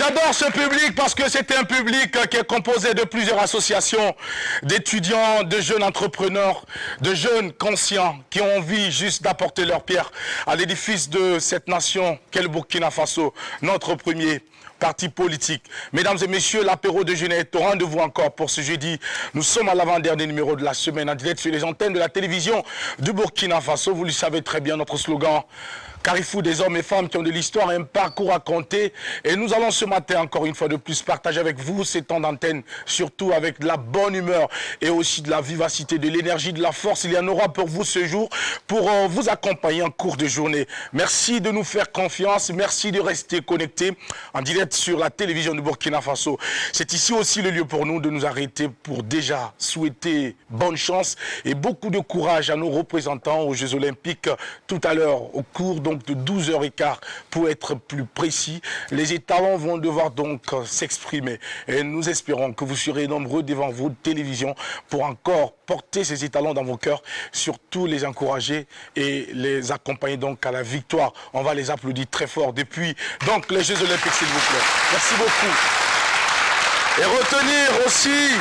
j'adore ce public parce que c'est un public qui est composé de plusieurs associations, d'étudiants, de jeunes entrepreneurs, de jeunes conscients qui ont envie juste d'apporter leur pierre à l'édifice de cette nation qu'est le Burkina Faso, notre premier parti politique. Mesdames et messieurs, l'apéro de jeûne est au rendez-vous encore pour ce jeudi. Nous sommes à l'avant-dernier numéro de la semaine en direct sur les antennes de la télévision du Burkina Faso. Vous le savez très bien, notre slogan. Carrefour des hommes et femmes qui ont de l'histoire et un parcours à compter. Et nous allons ce matin, encore une fois de plus, partager avec vous ces temps d'antenne, surtout avec de la bonne humeur et aussi de la vivacité, de l'énergie, de la force. Il y en aura pour vous ce jour pour vous accompagner en cours de journée. Merci de nous faire confiance. Merci de rester connectés en direct sur la télévision du Burkina Faso. C'est ici aussi le lieu pour nous de nous arrêter pour déjà souhaiter bonne chance et beaucoup de courage à nos représentants aux Jeux Olympiques tout à l'heure au cours donc de 12h15 pour être plus précis. Les étalons vont devoir donc s'exprimer et nous espérons que vous serez nombreux devant vos télévisions pour encore porter ces étalons dans vos cœurs, surtout les encourager et les accompagner donc à la victoire. On va les applaudir très fort depuis donc les Jeux Olympiques, s'il vous plaît. Merci beaucoup. Et retenir aussi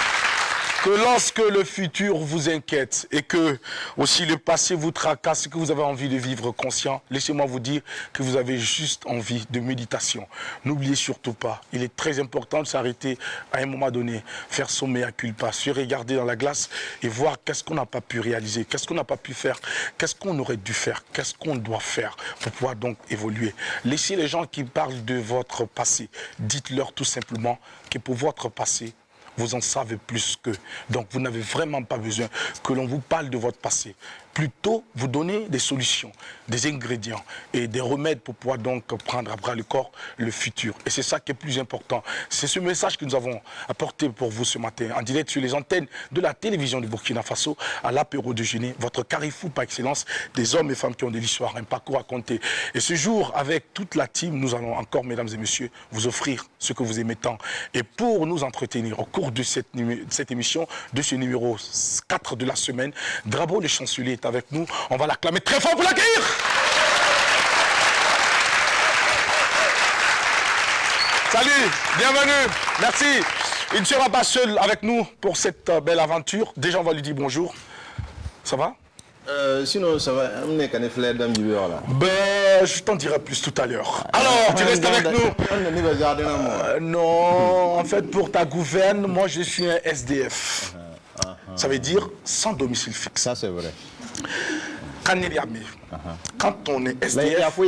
que lorsque le futur vous inquiète et que aussi le passé vous tracasse, que vous avez envie de vivre conscient, laissez-moi vous dire que vous avez juste envie de méditation. N'oubliez surtout pas, il est très important de s'arrêter à un moment donné, faire son mea culpa, se regarder dans la glace et voir qu'est-ce qu'on n'a pas pu réaliser, qu'est-ce qu'on n'a pas pu faire, qu'est-ce qu'on aurait dû faire, qu'est-ce qu'on doit faire pour pouvoir donc évoluer. Laissez les gens qui parlent de votre passé, dites-leur tout simplement que pour votre passé, vous en savez plus qu'eux. Donc, vous n'avez vraiment pas besoin que l'on vous parle de votre passé. Plutôt, vous donnez des solutions, des ingrédients et des remèdes pour pouvoir donc prendre à bras le corps le futur. Et c'est ça qui est plus important. C'est ce message que nous avons apporté pour vous ce matin, en direct sur les antennes de la télévision du Burkina Faso, à l'apéro de jeûne, votre carrefour par excellence des hommes et femmes qui ont de l'histoire, un parcours à compter. Et ce jour, avec toute la team, nous allons encore, mesdames et messieurs, vous offrir ce que vous aimez tant. Et pour nous entretenir au cours de cette émission, de ce numéro 4 de la semaine, Drabo le chancelier est avec nous. On va l'acclamer très fort pour l'accueillir. Salut, bienvenue, merci. Il ne sera pas seul avec nous pour cette belle aventure. Déjà, on va lui dire bonjour. Ça va? Sinon, ça va. Je t'en dirai plus tout à l'heure. Alors, tu restes avec nous. Non, en fait, pour ta gouverne, moi, je suis un SDF. Ça veut dire sans domicile fixe. Ça, c'est vrai. Quand on est SDF,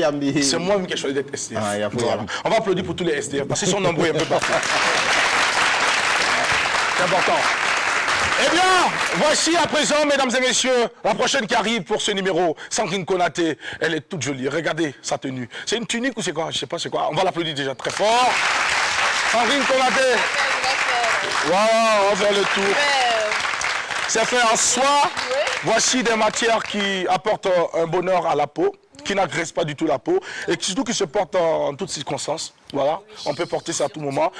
c'est moi qui ai choisi d'être SDF. Voilà. On va applaudir pour tous les SDF parce qu'ils sont nombreux un peu partout. C'est important. Eh bien, voici à présent, mesdames et messieurs, la prochaine qui arrive pour ce numéro, Sandrine Konaté. Elle est toute jolie. Regardez sa tenue. C'est une tunique ou c'est quoi? Je ne sais pas c'est quoi. On va l'applaudir déjà très fort. Sandrine Konaté. Wow, on va faire le tour. C'est fait en soie. Voici des matières qui apportent un bonheur à la peau, qui n'agressent pas du tout la peau et surtout qui se portent en toutes circonstances. Voilà, on peut porter ça à tout moment.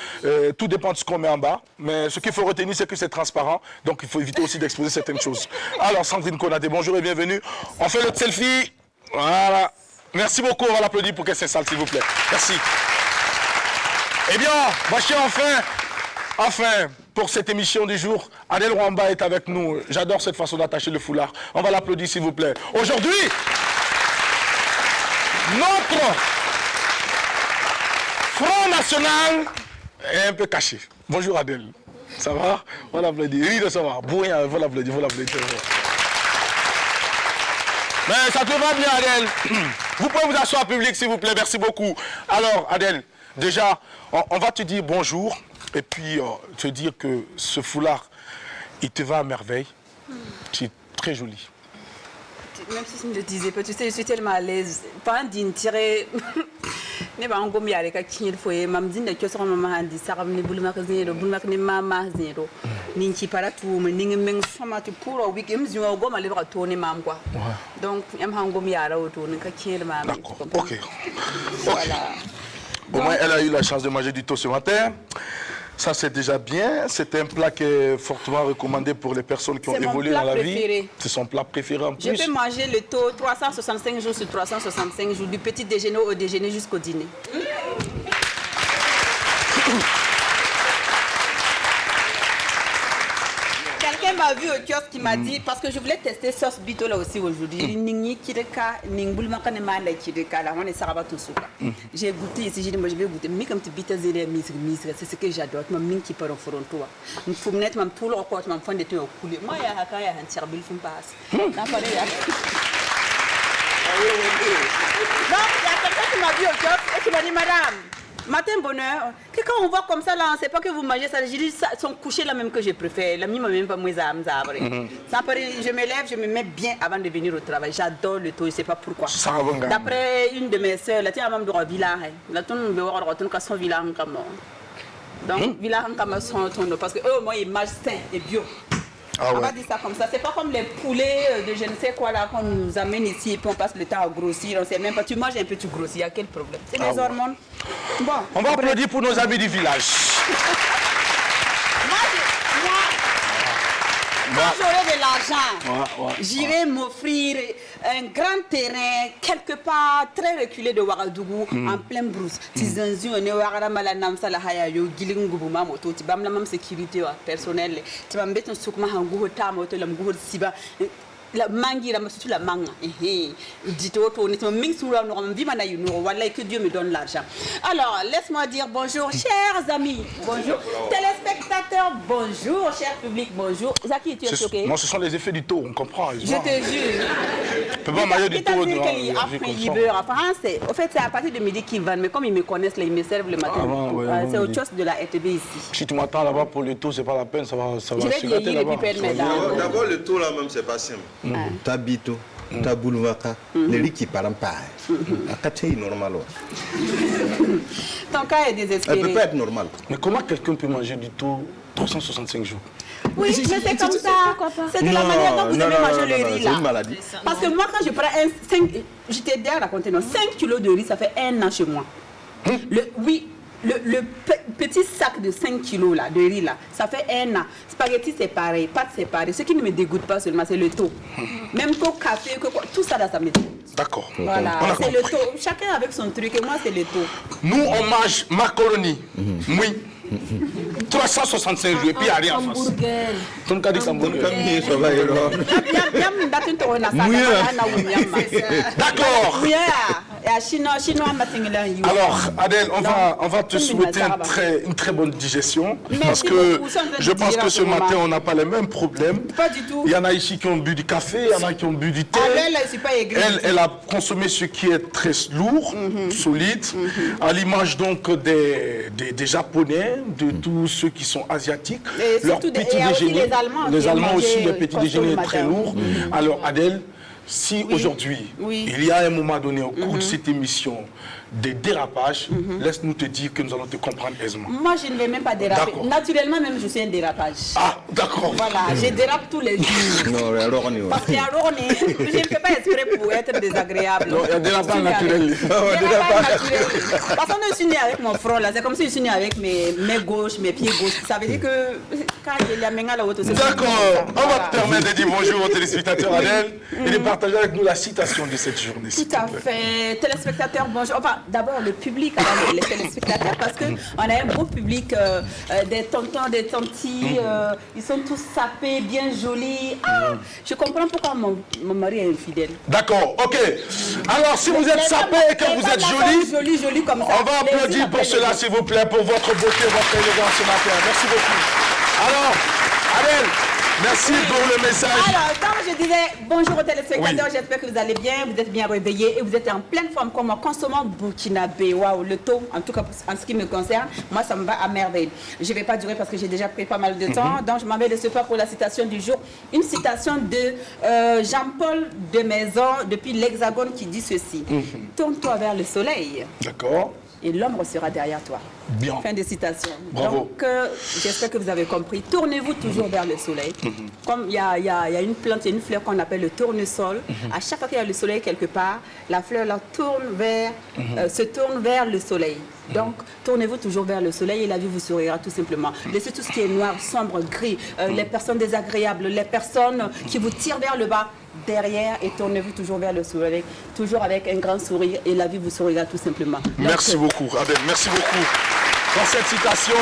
Tout dépend de ce qu'on met en bas. Mais ce qu'il faut retenir, c'est que c'est transparent. Donc il faut éviter aussi d'exposer certaines choses. Alors Sandrine Konaté, bonjour et bienvenue. On fait le selfie. Voilà. Merci beaucoup. On va l'applaudir pour qu'elle s'installe, s'il vous plaît. Merci. Eh bien, voici enfin, pour cette émission du jour, Adel Rwamba est avec nous. J'adore cette façon d'attacher le foulard. On va l'applaudir, s'il vous plaît. Aujourd'hui, notre Front National est un peu caché. Bonjour Adel. Ça va? On va l'applaudir. Oui, ça va. Bouillant, il faut l'applaudir. Mais ça te va bien, Adel. Vous pouvez vous asseoir, public, s'il vous plaît. Merci beaucoup. Alors, Adel, déjà, on va te dire bonjour. Et puis, te dire que ce foulard, il te va à merveille. C'est très joli. Même si je ne le disais pas, tu sais, je suis tellement à l'aise. Pas d'une tirée. Ne ba ngom yare ka kinye foye mam dinda ke so mama handi sakam ni bulma ka zero bulma ka ni mama zero ninchi para tu me ningi meng soma tu puro wiki mzinga goma le ba to ni mam quoi. Donc yam ha ngom yara auto ni ka kinye mam. D'accord. OK. Voilà. Au moins elle a eu la chance de manger du thon ce matin. Ça, c'est déjà bien. C'est un plat qui est fortement recommandé pour les personnes qui ont évolué dans la vie. C'est son plat préféré en plus. Je peux manger le taux 365 jours sur 365 jours, du petit déjeuner au déjeuner jusqu'au dîner. m'a vu au kiosque qui m'a dit, parce que je voulais tester sauce bito là aussi aujourd'hui. J'ai goûté ici, j'ai dit, moi je vais goûter. Mais comme tu bites c'est ce que j'adore. Je suis qui part en fronto. Je suis net, je suis tout le corps, je suis de au couler. Moi, il y a un tiers-bill qui me passe. Donc, il y a quelqu'un qui m'a vu au kiosque et qui m'a dit, madame, matin bonheur, que quand on voit comme ça là, on ne sait pas que vous mangez ça. J'ai dit, son coucher là même que je préfère. La mie m'a même pas moins à je me lève, je me mets bien avant de venir au travail. J'adore le taux, je ne sais pas pourquoi. D'après une de mes soeurs, la tienne a même droit village. La tonne de voir son village en Cameroun. Donc, village en Cameroun, parce que eux, moi, ils mangent sain et bio. Ah ouais. On va dire ça comme ça. C'est pas comme les poulets de je ne sais quoi là qu'on nous amène ici et puis on passe le temps à grossir. On sait même pas. Tu manges un peu, tu grossis. Il y a quel problème? C'est les hormones. Bon. On va applaudir pour nos amis du village. Quand j'aurai de l'argent, j'irai m'offrir un grand terrain quelque part très reculé de Ouagadougou en pleine brousse. Tizanzu on est Ouagadamala namsala haya yo gilingubu mamoto tibamla mam sécurité personnelle. Tibambet un soukma hangu tamoto lamgu siba. La mangue, surtout la mangue. Dites-toi, que Dieu me donne l'argent. Alors, laisse-moi dire bonjour, chers amis. Bonjour, téléspectateurs. Bonjour, cher public. Bonjour. Zaki, tu es choqué? Non, ce sont les effets du taux, on comprend. Je te jure. Tu peux pas manger du taux. Au fait, c'est à partir de midi qu'ils vendent, mais comme ils me connaissent, là, ils me servent le matin. C'est autre chose de la RTB ici. Si tu m'attends là-bas pour le taux, c'est pas la peine, ça va je vais vieillir et puis perdre mes dents. D'abord, le taux là même, c'est pas simple. Ta bito, ta boulevaka, les riz qui parlent pas. C'est normal. Ton cas est désespéré. Elle peut pas être normal. Mais comment quelqu'un peut manger du taux 365 jours? Oui, mais c'est comme ça. C'est de la manière dont vous avez mangé le riz là. C'est une maladie. Parce que moi, quand je prends 5, j'étais déjà raconté, 5 kilos de riz, ça fait 1 an chez moi. Le petit sac de 5 kilos là, de riz là, ça fait 1 an. Spaghetti c'est pareil, pâtes c'est pareil. Ce qui ne me dégoûte pas seulement, c'est le taux. Même qu'au café, tout ça là, ça me dégoûte. D'accord. Voilà, c'est le taux. Chacun avec son truc et moi c'est le taux. Nous on mange macaroni, oui. 365 jours et puis il n'y a rien en face. Ton cas dit ça D'accord. Alors Adèle, on va te souhaiter une très bonne digestion. Parce que je pense que ce matin on n'a pas les mêmes problèmes. Pas du tout. Il y en a ici qui ont bu du café, il y en a qui ont bu du thé. Elle a consommé ce qui est très lourd, solide, à l'image donc des Japonais, de tous ceux qui sont asiatiques. Leur petit déjeuner, les Allemands aussi, le petit déjeuner est très lourd. Alors Adèle, si aujourd'hui, il y a un moment donné au cours de cette émission des dérapages, laisse-nous te dire que nous allons te comprendre aisément. Moi, je ne vais même pas déraper. Naturellement, même, je suis un dérapage. Ah, d'accord. Voilà, je dérape tous les jours. Parce qu'il y a je ne fais pas exprès pour être désagréable. Non, il y a dérapage naturel. Parce que je suis né avec mon front là, c'est comme si je suis né avec mes gauches, mes pieds gauches. Ça veut dire que quand il y a la haute, c'est d'accord, on va te permettre de dire bonjour aux téléspectateurs Adèle et de partager avec nous la citation de cette journée. Tout à fait. Téléspectateurs, bonjour. Enfin, d'abord le public, alors les téléspectateurs, parce qu'on a un beau public, des tontons, des tantis, ils sont tous sapés, bien jolis. Ah, je comprends pourquoi mon mari est infidèle. D'accord, ok. Alors, si vous êtes sapés et que vous êtes jolis comme ça, on va applaudir pour cela, s'il vous plaît, pour votre beauté, votre élégance ce matin. Merci beaucoup. Alors, Adèle, merci pour le message. Alors, comme je disais, bonjour aux téléspectateurs, j'espère que vous allez bien, vous êtes bien réveillés et vous êtes en pleine forme comme moi. Consommant burkinabé, waouh, le taux, en tout cas en ce qui me concerne, moi ça me va à merveille. Je ne vais pas durer parce que j'ai déjà pris pas mal de temps, donc je m'en vais de ce pas pour la citation du jour. Une citation de Jean-Paul de Maison depuis l'Hexagone qui dit ceci. Tourne-toi vers le soleil. D'accord. Et l'ombre sera derrière toi. Bien. Fin de citation. Bravo. Donc, j'espère que vous avez compris. Tournez-vous toujours vers le soleil. Comme il y a une plante, il y a une fleur qu'on appelle le tournesol. À chaque fois qu'il y a le soleil quelque part, la fleur là, se tourne vers le soleil. Donc, tournez-vous toujours vers le soleil et la vie vous sourira tout simplement. Laissez tout ce qui est noir, sombre, gris, les personnes désagréables, les personnes qui vous tirent vers le bas, derrière et tournez-vous toujours vers le soleil, toujours avec un grand sourire et la vie vous sourira tout simplement. Donc, merci beaucoup, Adèle, merci beaucoup pour cette citation.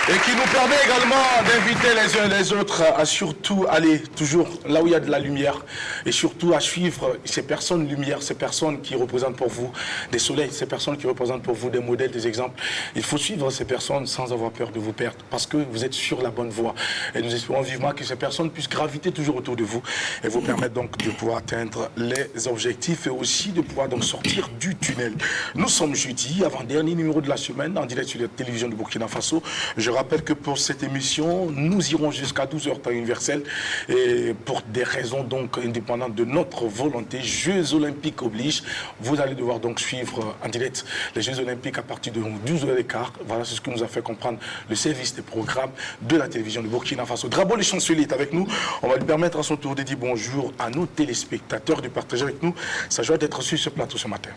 Et qui nous permet également d'inviter les uns les autres à surtout aller toujours là où il y a de la lumière et surtout à suivre ces personnes lumière, ces personnes qui représentent pour vous des soleils, ces personnes qui représentent pour vous des modèles, des exemples. Il faut suivre ces personnes sans avoir peur de vous perdre parce que vous êtes sur la bonne voie. Et nous espérons vivement que ces personnes puissent graviter toujours autour de vous et vous permettre donc de pouvoir atteindre les objectifs et aussi de pouvoir donc sortir du tunnel. Nous sommes jeudi, avant-dernier numéro de la semaine, en direct sur la télévision de Burkina Faso. Je rappelle que pour cette émission, nous irons jusqu'à 12h temps universel et pour des raisons donc indépendantes de notre volonté, Jeux Olympiques oblige. Vous allez devoir donc suivre en direct les Jeux Olympiques à partir de 12h15. Voilà, c'est ce que nous a fait comprendre le service des programmes de la télévision de Burkina Faso. Drabo le chancelier est avec nous. On va lui permettre à son tour de dire bonjour à nos téléspectateurs, de partager avec nous sa joie d'être sur ce plateau ce matin.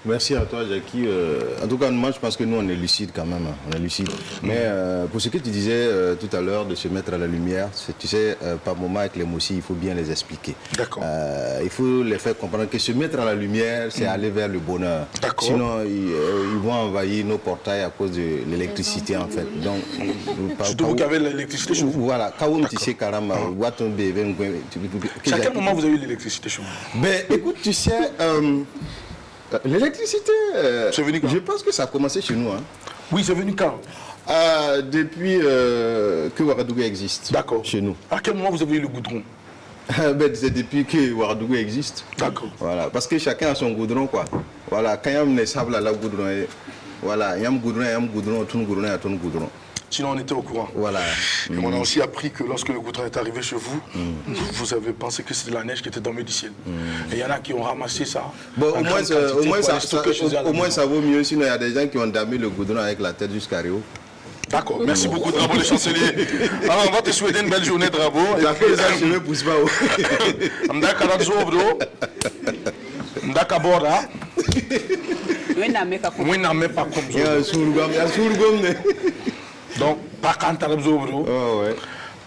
Merci à toi, Jackie. En tout cas, moi, je pense que nous, on est lucide quand même. Hein. On est lucide. Mais pour ce que tu disais tout à l'heure, de se mettre à la lumière, tu sais, par moment, avec les mots aussi, il faut bien les expliquer. D'accord. Il faut les faire comprendre que se mettre à la lumière, c'est aller vers le bonheur. D'accord. Sinon, ils vont envahir nos portails à cause de l'électricité, en fait. Donc, surtout vous qui avez l'électricité chez vous. Voilà. Tu sais, carrément, C'est à quel moment vous avez eu l'électricité chez vous? Ben, écoute, tu sais... l'électricité, c'est venu quand? Je pense que ça a commencé chez nous. Hein. Oui, c'est venu quand? Depuis que Ouagadougou existe. D'accord. Chez nous. À quel moment vous avez eu le goudron? Ben, c'est depuis que Ouagadougou existe. D'accord. Voilà, parce que chacun a son goudron, quoi. Voilà, quand il y a un sable à la goudron, voilà, il y a un goudron, tout un goudron. Sinon, on était au courant. Voilà. Et on a aussi appris que lorsque le goudron est arrivé chez vous, vous avez pensé que c'était la neige qui était tombée du ciel. Et il y en a qui ont ramassé ça. Bon, au moins ça vaut mieux, sinon il y a des gens qui ont damé le goudron avec la tête jusqu'à Rio. D'accord, merci beaucoup Drabo le chancelier. Alors on va te souhaiter une belle journée Drabo. Ça fait des années que je ne pousse pas. Donc, pas quand tu as besoin.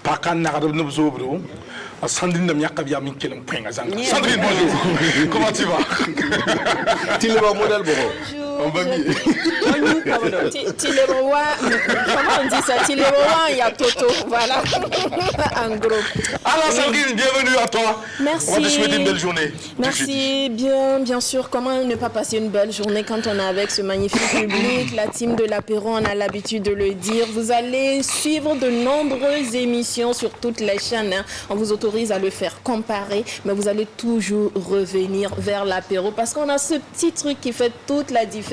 Pas quand tu as besoin. Sandrine de Miakabia Mikelem Pringa. Sandrine, bonjour. Comment tu vas? Tu es le modèle, on va mieux. Comment on dit ça? Il y a Toto, voilà. En gros. Alors Sandrine, bienvenue à toi. Merci. On va te souhaiter une belle journée. Merci, bien sûr. Comment ne pas passer une belle journée quand on est avec ce magnifique public, la team de l'apéro, on a l'habitude de le dire. Vous allez suivre de nombreuses émissions sur toutes les chaînes. Hein. On vous autorise à le faire comparer, mais vous allez toujours revenir vers l'apéro parce qu'on a ce petit truc qui fait toute la différence.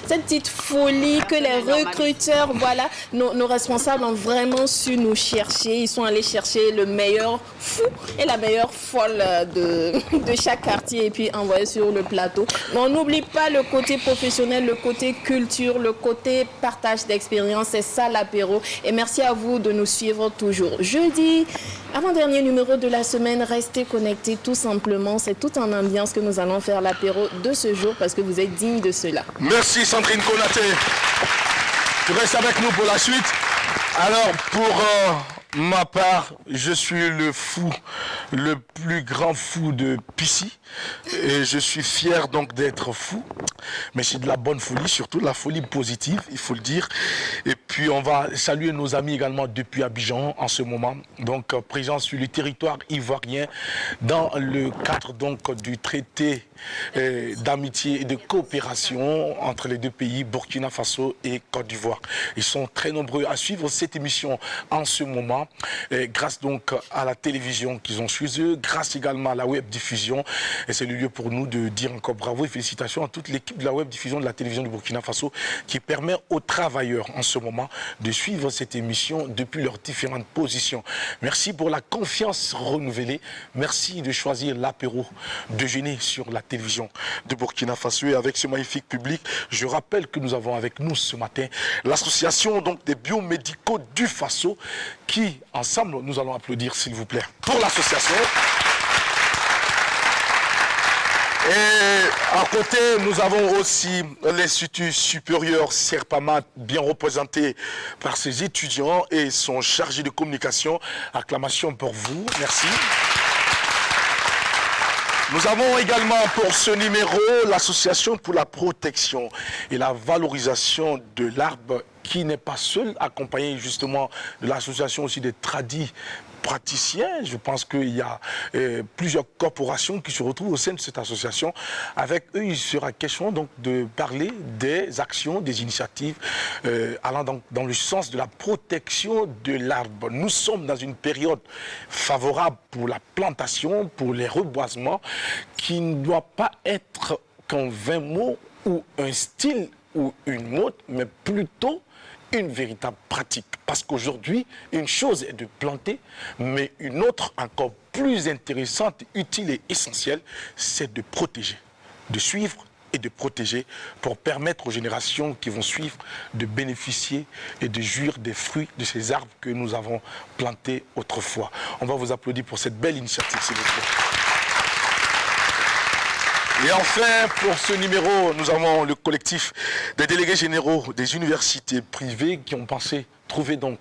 Cette petite folie que les recruteurs, voilà, nos responsables ont vraiment su nous chercher. Ils sont allés chercher le meilleur fou et la meilleure folle de chaque quartier et puis envoyer sur le plateau. Mais on n'oublie pas le côté professionnel, le côté culture, le côté partage d'expérience. C'est ça l'apéro. Et merci à vous de nous suivre toujours. Jeudi, avant-dernier numéro de la semaine, restez connectés tout simplement. C'est tout en ambiance que nous allons faire l'apéro de ce jour parce que vous êtes dignes de cela. Merci Sandrine Konaté. Tu restes avec nous pour la suite. Alors pour ma part, je suis le fou, le plus grand fou de Pissy. Et je suis fier donc d'être fou. Mais c'est de la bonne folie, surtout de la folie positive, il faut le dire. Et puis on va saluer nos amis également depuis Abidjan en ce moment. Donc présents sur le territoire ivoirien dans le cadre donc du traité d'amitié et de coopération entre les deux pays, Burkina Faso et Côte d'Ivoire. Ils sont très nombreux à suivre cette émission en ce moment, grâce donc à la télévision qu'ils ont chez eux, grâce également à la web diffusion. Et c'est le lieu pour nous de dire encore bravo et félicitations à toute l'équipe de la web diffusion de la télévision du Burkina Faso qui permet aux travailleurs en ce moment de suivre cette émission depuis leurs différentes positions. Merci pour la confiance renouvelée. Merci de choisir l'apéro déjeuner sur la télévision de Burkina Faso. Et avec ce magnifique public, je rappelle que nous avons avec nous ce matin l'association donc des biomédicaux du Faso qui, ensemble, nous allons applaudir s'il vous plaît pour l'association. Et à côté, nous avons aussi l'Institut supérieur Serpamat, bien représenté par ses étudiants et son chargé de communication. Acclamation pour vous. Merci. Nous avons également pour ce numéro l'association pour la protection et la valorisation de l'arbre qui n'est pas seul, accompagné justement de l'association aussi des tradis praticiens. Je pense qu'il y a plusieurs corporations qui se retrouvent au sein de cette association. Avec eux, il sera question donc de parler des actions, des initiatives allant donc dans le sens de la protection de l'arbre. Nous sommes dans une période favorable pour la plantation, pour les reboisements, qui ne doit pas être qu'en 20 mots ou un style ou une mode, mais plutôt une véritable pratique. Parce qu'aujourd'hui, une chose est de planter, mais une autre encore plus intéressante, utile et essentielle, c'est de protéger, de suivre et de protéger pour permettre aux générations qui vont suivre de bénéficier et de jouir des fruits de ces arbres que nous avons plantés autrefois. On va vous applaudir pour cette belle initiative, s'il vous plaît. Et enfin, pour ce numéro, nous avons le collectif des délégués généraux des universités privées qui ont pensé trouver donc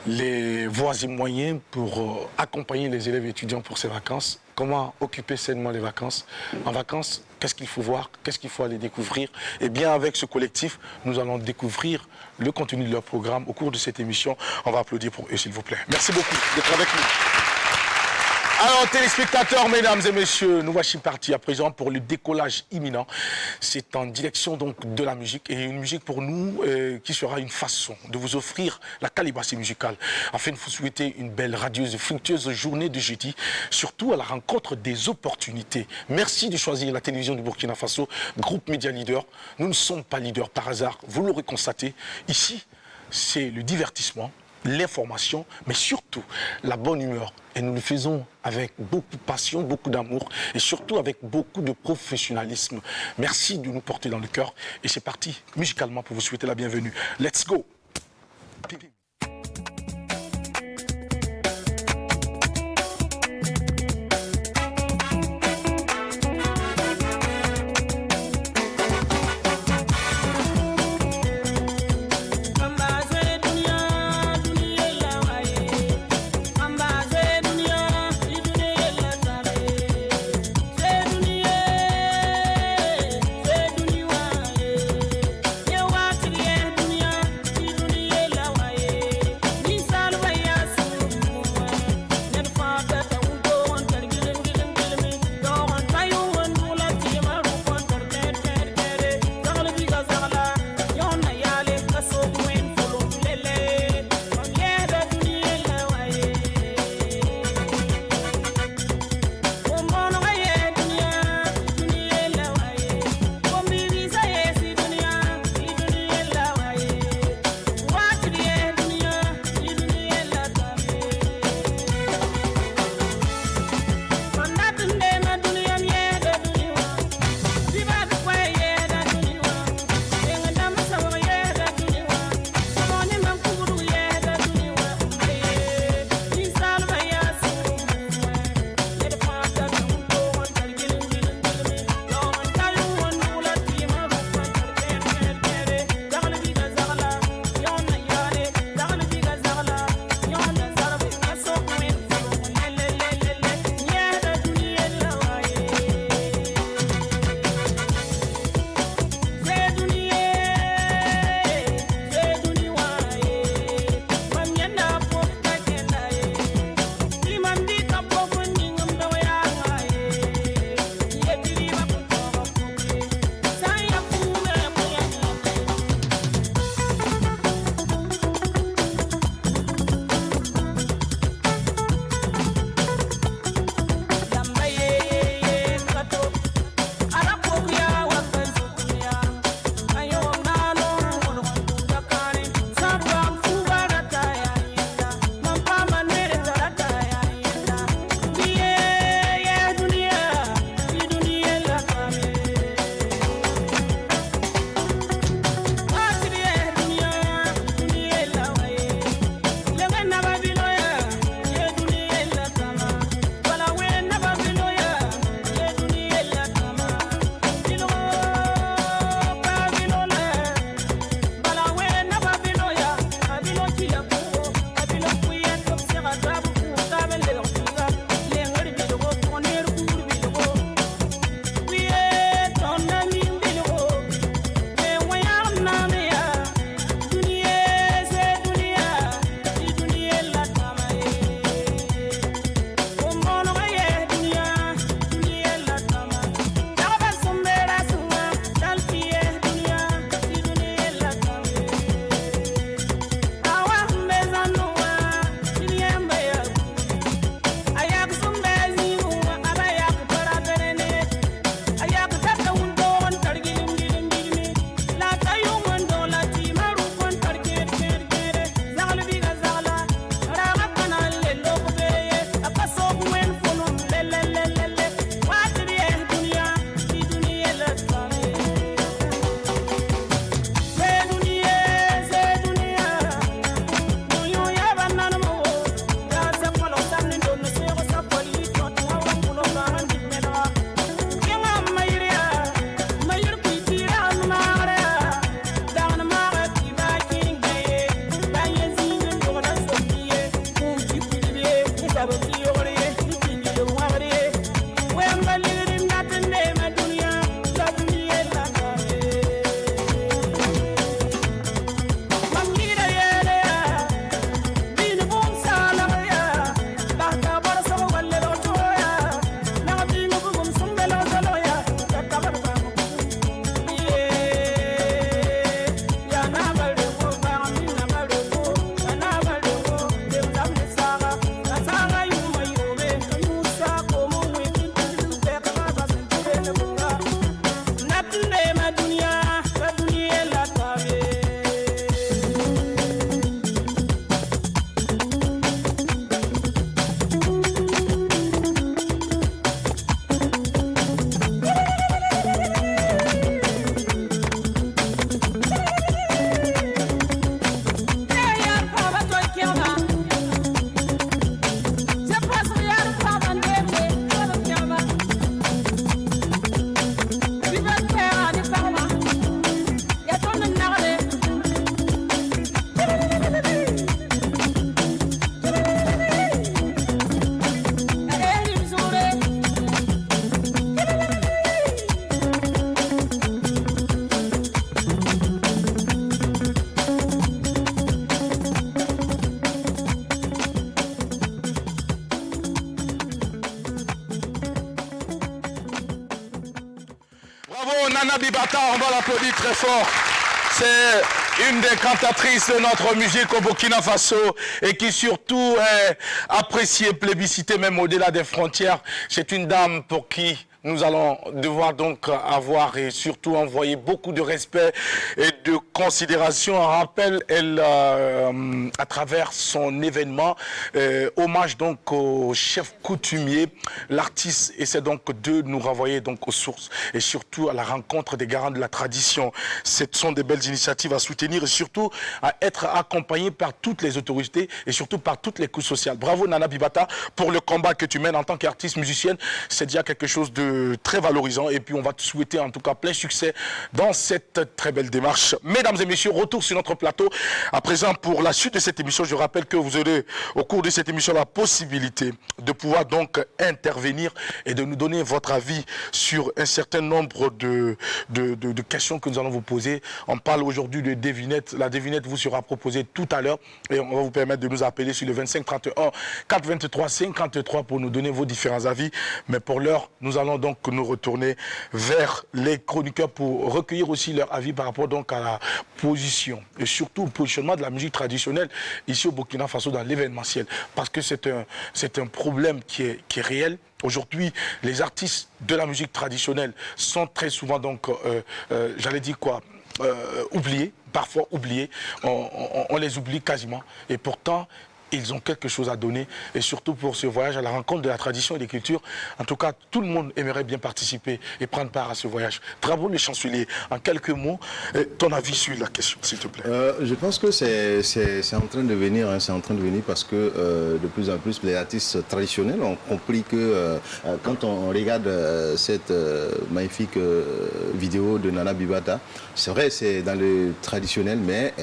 les voies et moyens pour accompagner les élèves et étudiants pour ces vacances. Comment occuper sainement les vacances? En vacances, qu'est-ce qu'il faut voir? Qu'est-ce qu'il faut aller découvrir? Eh bien, avec ce collectif, nous allons découvrir le contenu de leur programme au cours de cette émission. On va applaudir pour eux, s'il vous plaît. Merci beaucoup d'être avec nous. Alors, téléspectateurs, mesdames et messieurs, nous voici partis à présent pour le décollage imminent. C'est en direction donc de la musique, et une musique pour nous qui sera une façon de vous offrir la calibration musicale, afin de vous souhaiter une belle, radieuse, fructueuse journée de jeudi, surtout à la rencontre des opportunités. Merci de choisir la télévision du Burkina Faso, groupe Média Leader. Nous ne sommes pas leaders par hasard, vous l'aurez constaté. Ici, c'est le divertissement, l'information, mais surtout la bonne humeur. Et nous le faisons avec beaucoup de passion, beaucoup d'amour et surtout avec beaucoup de professionnalisme. Merci de nous porter dans le cœur. Et c'est parti musicalement pour vous souhaiter la bienvenue. Let's go! Dunia, Bravo Nana Bibata, on va l'applaudir très fort. C'est une des cantatrices de notre musique au Burkina Faso et qui surtout est appréciée, plébiscitée même au-delà des frontières. C'est une dame pour qui nous allons devoir donc avoir et surtout envoyer beaucoup de respect et de considération. Un rappel, elle, à travers son événement, hommage donc au chef coutumier, l'artiste essaie donc de nous renvoyer donc aux sources et surtout à la rencontre des garants de la tradition. Ce sont des belles initiatives à soutenir et surtout à être accompagné par toutes les autorités et surtout par toutes les couches sociales. Bravo Nana Bibata pour le combat que tu mènes en tant qu'artiste musicienne. C'est déjà quelque chose de très valorisant et puis on va te souhaiter en tout cas plein succès dans cette très belle démarche. Mesdames et messieurs, retour sur notre plateau. À présent, pour la suite de cette émission, je rappelle que vous aurez au cours de cette émission la possibilité de pouvoir donc intervenir et de nous donner votre avis sur un certain nombre de questions que nous allons vous poser. On parle aujourd'hui de devinette. La devinette vous sera proposée tout à l'heure et on va vous permettre de nous appeler sur le 25 31 423 53 pour nous donner vos différents avis. Mais pour l'heure, nous allons donc nous retourner vers les chroniqueurs pour recueillir aussi leur avis par rapport donc à la position et surtout au positionnement de la musique traditionnelle ici au Burkina Faso dans l'événementiel, parce que c'est un problème qui est réel. Aujourd'hui, les artistes de la musique traditionnelle sont très souvent donc, j'allais dire quoi, oubliés, parfois oubliés, on les oublie quasiment et pourtant ils ont quelque chose à donner et surtout pour ce voyage à la rencontre de la tradition et des cultures. En tout cas, tout le monde aimerait bien participer et prendre part à ce voyage. Bravo les chanceliers. En quelques mots, ton avis sur la question, s'il te plaît. Je pense que c'est en train de venir, hein, c'est en train de venir parce que de plus en plus les artistes traditionnels ont compris que quand on regarde cette magnifique vidéo de Nana Bibata, c'est vrai, c'est dans le traditionnel, mais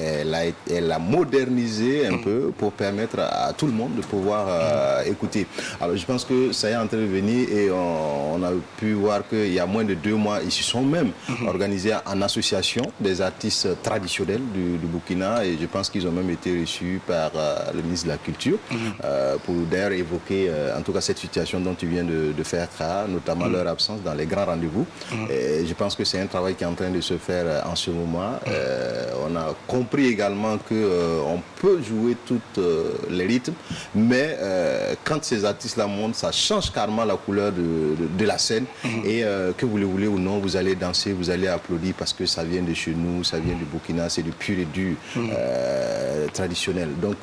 elle a modernisé un peu pour permettre à tout le monde de pouvoir écouter. Alors je pense que ça est en train de venir et on a pu voir qu'il y a moins de 2 mois, ils se sont même organisés en association des artistes traditionnels du Burkina et je pense qu'ils ont même été reçus par le ministre de la Culture pour d'ailleurs évoquer en tout cas cette situation dont tu viens de faire cas, notamment leur absence dans les grands rendez-vous. Et je pense que c'est un travail qui est en train de se faire en ce moment. On a compris également qu'on peut jouer toutes les rythmes, mais quand ces artistes-là montent, ça change carrément la couleur de la scène et que vous le voulez ou non, vous allez danser, vous allez applaudir parce que ça vient de chez nous, ça vient du Burkina, c'est du pur et dur traditionnel. Donc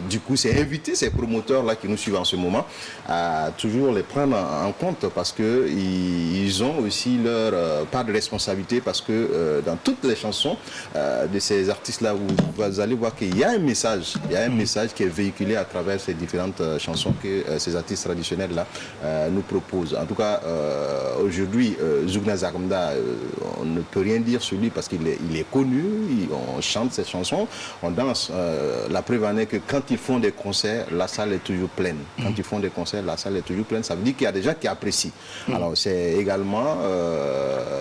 du coup, c'est inviter ces promoteurs-là qui nous suivent en ce moment à toujours les prendre en compte parce qu'ils ont aussi leur part de responsabilité parce que dans toutes les chansons de ces artistes-là, vous allez voir qu'il y a un message, qui est véhiculé à travers ces différentes chansons que ces artistes traditionnels-là nous proposent. En tout cas, aujourd'hui, Zougna Zagamda, on ne peut rien dire sur lui parce qu'il est connu, on chante ses chansons, on danse. La preuve en est que quand ils font des concerts, la salle est toujours pleine. Quand ils font des concerts, la salle est toujours pleine. Ça veut dire qu'il y a des gens qui apprécient. Alors, c'est également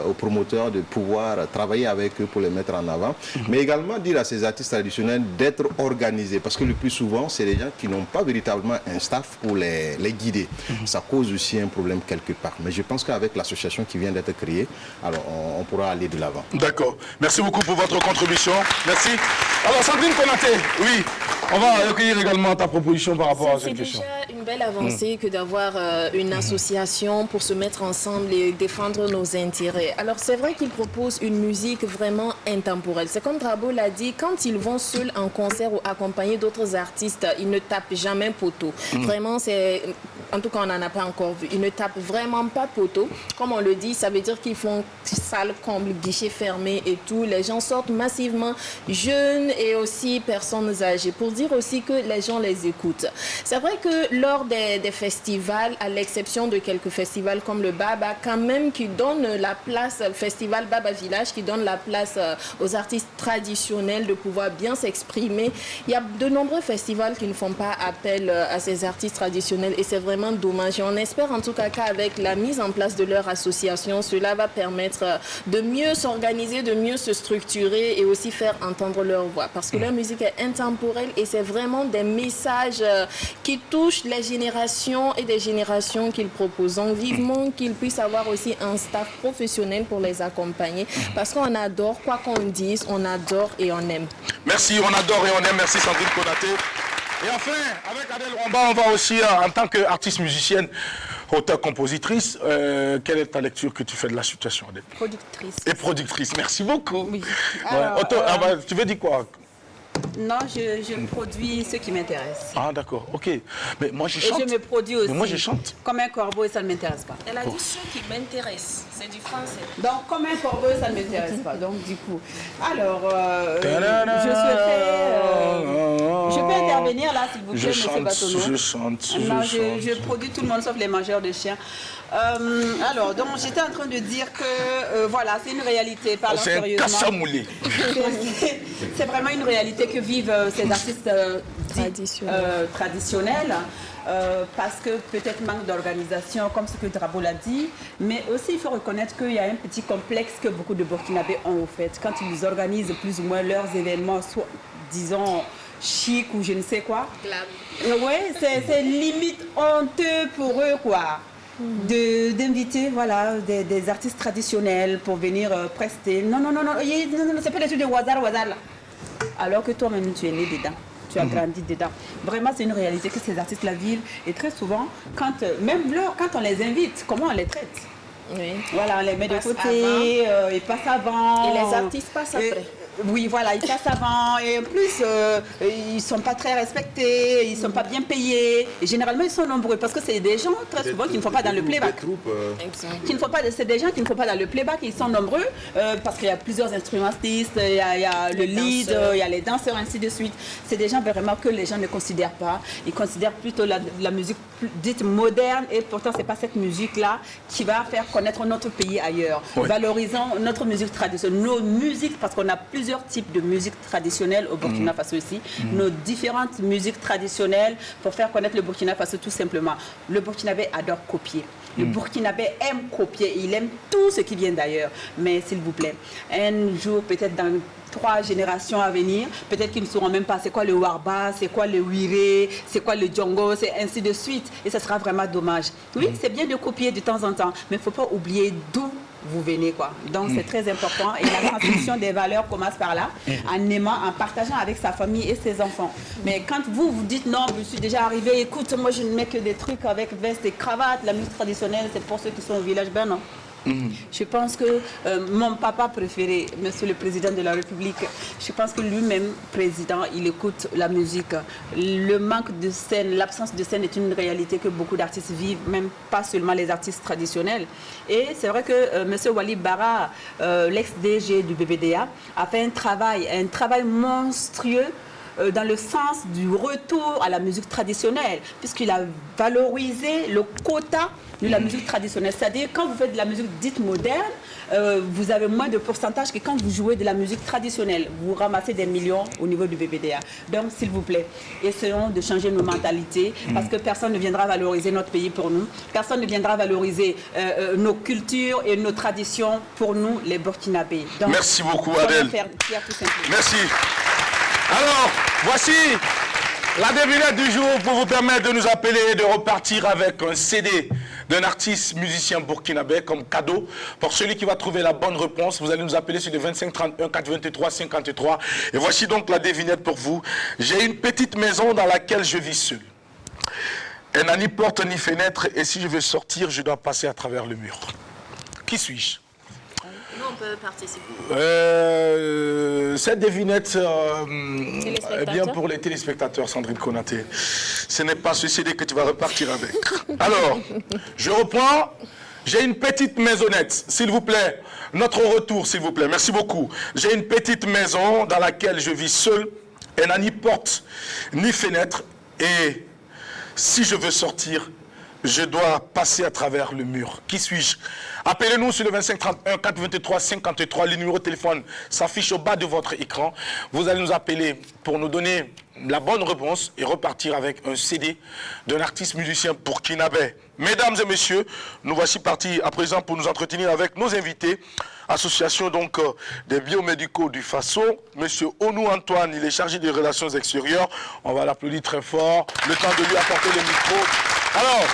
aux promoteurs de pouvoir travailler avec eux pour les mettre en avant, mais également dire à ces artistes traditionnels d'être organisés parce que le plus souvent, c'est des gens qui n'ont pas véritablement un staff pour les guider. Ça cause aussi un problème quelque part. Mais je pense qu'avec l'association qui vient d'être créée, alors on pourra aller de l'avant. D'accord. Merci beaucoup pour votre contribution. Merci. Alors, Sandrine Konaté, oui, on va recueillir également ta proposition par rapport à cette question. C'est déjà une belle avancée que d'avoir une association pour se mettre ensemble et défendre nos intérêts. Alors, c'est vrai qu'ils proposent une musique vraiment intemporelle. C'est comme Drabo l'a dit, quand ils vont seuls en concert ou accompagnés d'autres artistes, ils ne tapent jamais poteau. Vraiment, c'est... En tout cas, on n'en a pas encore vu. Ils ne tapent vraiment pas poteau. Comme on le dit, ça veut dire qu'ils font salle comble, guichet fermé et tout. Les gens sortent massivement, jeunes et aussi personnes âgées, pour dire aussi que les gens les écoutent. C'est vrai que lors des festivals, à l'exception de quelques festivals comme le Baba, quand même, qui donne la place, le festival Baba Village, qui donne la place aux artistes traditionnels de pouvoir bien s'exprimer. Il y a de nombreux festivals qui ne font pas appel à ces artistes traditionnels et c'est vraiment dommage. Et on espère en tout cas qu'avec la mise en place de leur association, cela va permettre de mieux s'organiser, de mieux se structurer et aussi faire entendre leur voix. Parce que leur musique est intemporelle et c'est vraiment des messages qui touchent les générations et des générations qu'il propose. Donc, vivement qu'il puisse avoir aussi un staff professionnel pour les accompagner. Parce qu'on adore, quoi qu'on dise, on adore et on aime. Merci, on adore et on aime. Merci Sandrine Konaté. Et enfin, avec Adèle Rwamba, on va aussi, en tant qu'artiste musicienne, auteure-compositrice, quelle est ta lecture que tu fais de la situation, Adèle? Productrice. Et productrice, merci beaucoup. Oui. Ouais. Alors, Tu veux dire quoi? Non, je produis ce qui m'intéresse. Ah d'accord, ok. Mais moi je Et chante. je me produis aussi. Mais moi je chante. Comme un corbeau et ça ne m'intéresse pas. Elle a dit ce qui m'intéresse, c'est du français. Donc, comme un corbeau, ça ne m'intéresse pas. Donc, du coup, alors, je peux intervenir là, s'il vous plaît, monsieur Batono. Je chante. Non, je produis tout le monde sauf les mangeurs de chiens. Alors, donc, j'étais en train de dire que, voilà, c'est une réalité, parlons C'est un sérieusement. cassamoulé. C'est vraiment une réalité que vivent ces artistes traditionnels. Parce que peut-être manque d'organisation, comme ce que Drabo l'a dit, mais aussi il faut reconnaître qu'il y a un petit complexe que beaucoup de Burkinabés ont au fait. Quand ils organisent plus ou moins leurs événements, soit disons chic ou je ne sais quoi, oui, c'est limite honteux pour eux, quoi. D'inviter voilà, des artistes traditionnels pour venir prester. Non, c'est pas des trucs de hasard là. Alors que toi-même tu es né dedans. Tu as grandi dedans. Vraiment, c'est une réalité que ces artistes-là vivent. Et très souvent, quand on les invite, comment on les traite? Oui. Voilà, on les met de côté, ils passent avant. Et les artistes passent après. Oui, voilà, ils passent avant. Et en plus, ils ne sont pas très respectés, ils ne sont pas bien payés. Et généralement, ils sont nombreux parce que c'est des gens, très souvent, qui ne font pas dans le playback. C'est des gens qui ne font pas dans le playback, ils sont nombreux parce qu'il y a plusieurs instrumentistes, il y a le lead, il y a les danseurs, ainsi de suite. C'est des gens vraiment que les gens ne considèrent pas. Ils considèrent plutôt la musique dite moderne et pourtant, ce n'est pas cette musique-là qui va faire connaître notre pays ailleurs. Oui. Valorisons notre musique traditionnelle, nos musiques, parce qu'on a plusieurs types de musique traditionnelle au Burkina Faso aussi, nos différentes musiques traditionnelles pour faire connaître le Burkina Faso tout simplement. Le Burkinabé adore copier. Le Burkinabé aime copier, il aime tout ce qui vient d'ailleurs. Mais s'il vous plaît, un jour, peut-être dans 3 générations à venir, peut-être qu'ils ne sauront même pas c'est quoi le warba, c'est quoi le wire, c'est quoi le djongo, c'est ainsi de suite. Et ça sera vraiment dommage. Oui, c'est bien de copier de temps en temps, mais il ne faut pas oublier d'où vous venez, quoi. Donc c'est très important et la transmission des valeurs commence par là, en aimant, en partageant avec sa famille et ses enfants. Mais quand vous dites non, je suis déjà arrivé, écoute, moi je ne mets que des trucs avec veste et cravate, la musique traditionnelle c'est pour ceux qui sont au village, ben non. Je pense que mon papa préféré, Monsieur le Président de la République, je pense que lui-même, président, il écoute la musique. Le manque de scène, l'absence de scène est une réalité que beaucoup d'artistes vivent, même pas seulement les artistes traditionnels. Et c'est vrai que Monsieur Wali Bara, l'ex-DG du BBDA, a fait un travail monstrueux dans le sens du retour à la musique traditionnelle, puisqu'il a valorisé le quota de la musique traditionnelle. C'est-à-dire, quand vous faites de la musique dite moderne, vous avez moins de pourcentage que quand vous jouez de la musique traditionnelle. Vous ramassez des millions au niveau du BBDA. Donc, s'il vous plaît, essayons de changer nos mentalités, parce que personne ne viendra valoriser notre pays pour nous. Personne ne viendra valoriser nos cultures et nos traditions pour nous, les Burkinabés. Donc, merci beaucoup, Adèle. Merci. Alors, voici la devinette du jour pour vous permettre de nous appeler et de repartir avec un CD d'un artiste musicien burkinabé comme cadeau. Pour celui qui va trouver la bonne réponse, vous allez nous appeler sur le 25 31 423 53. Et voici donc la devinette pour vous. J'ai une petite maison dans laquelle je vis seul. Elle n'a ni porte ni fenêtre et si je veux sortir, je dois passer à travers le mur. Qui suis-je? Nous, on peut participer. Cette devinette est bien pour les téléspectateurs, Sandrine Konaté. Ce n'est pas ce CD que tu vas repartir avec. Alors, je reprends. J'ai une petite maisonnette, s'il vous plaît. Notre retour, s'il vous plaît. Merci beaucoup. J'ai une petite maison dans laquelle je vis seul. Elle n'a ni porte, ni fenêtre. Et si je veux sortir, je dois passer à travers le mur. Qui suis-je? Appelez-nous sur le 25 31 423 53. Le numéro de téléphone s'affiche au bas de votre écran. Vous allez nous appeler pour nous donner la bonne réponse et repartir avec un CD d'un artiste musicien burkinabé. Mesdames et messieurs, nous voici partis à présent pour nous entretenir avec nos invités. Association donc des biomédicaux du Faso. Monsieur Onou Antoine, il est chargé des relations extérieures. On va l'applaudir très fort. Le temps de lui apporter le micro. Alors,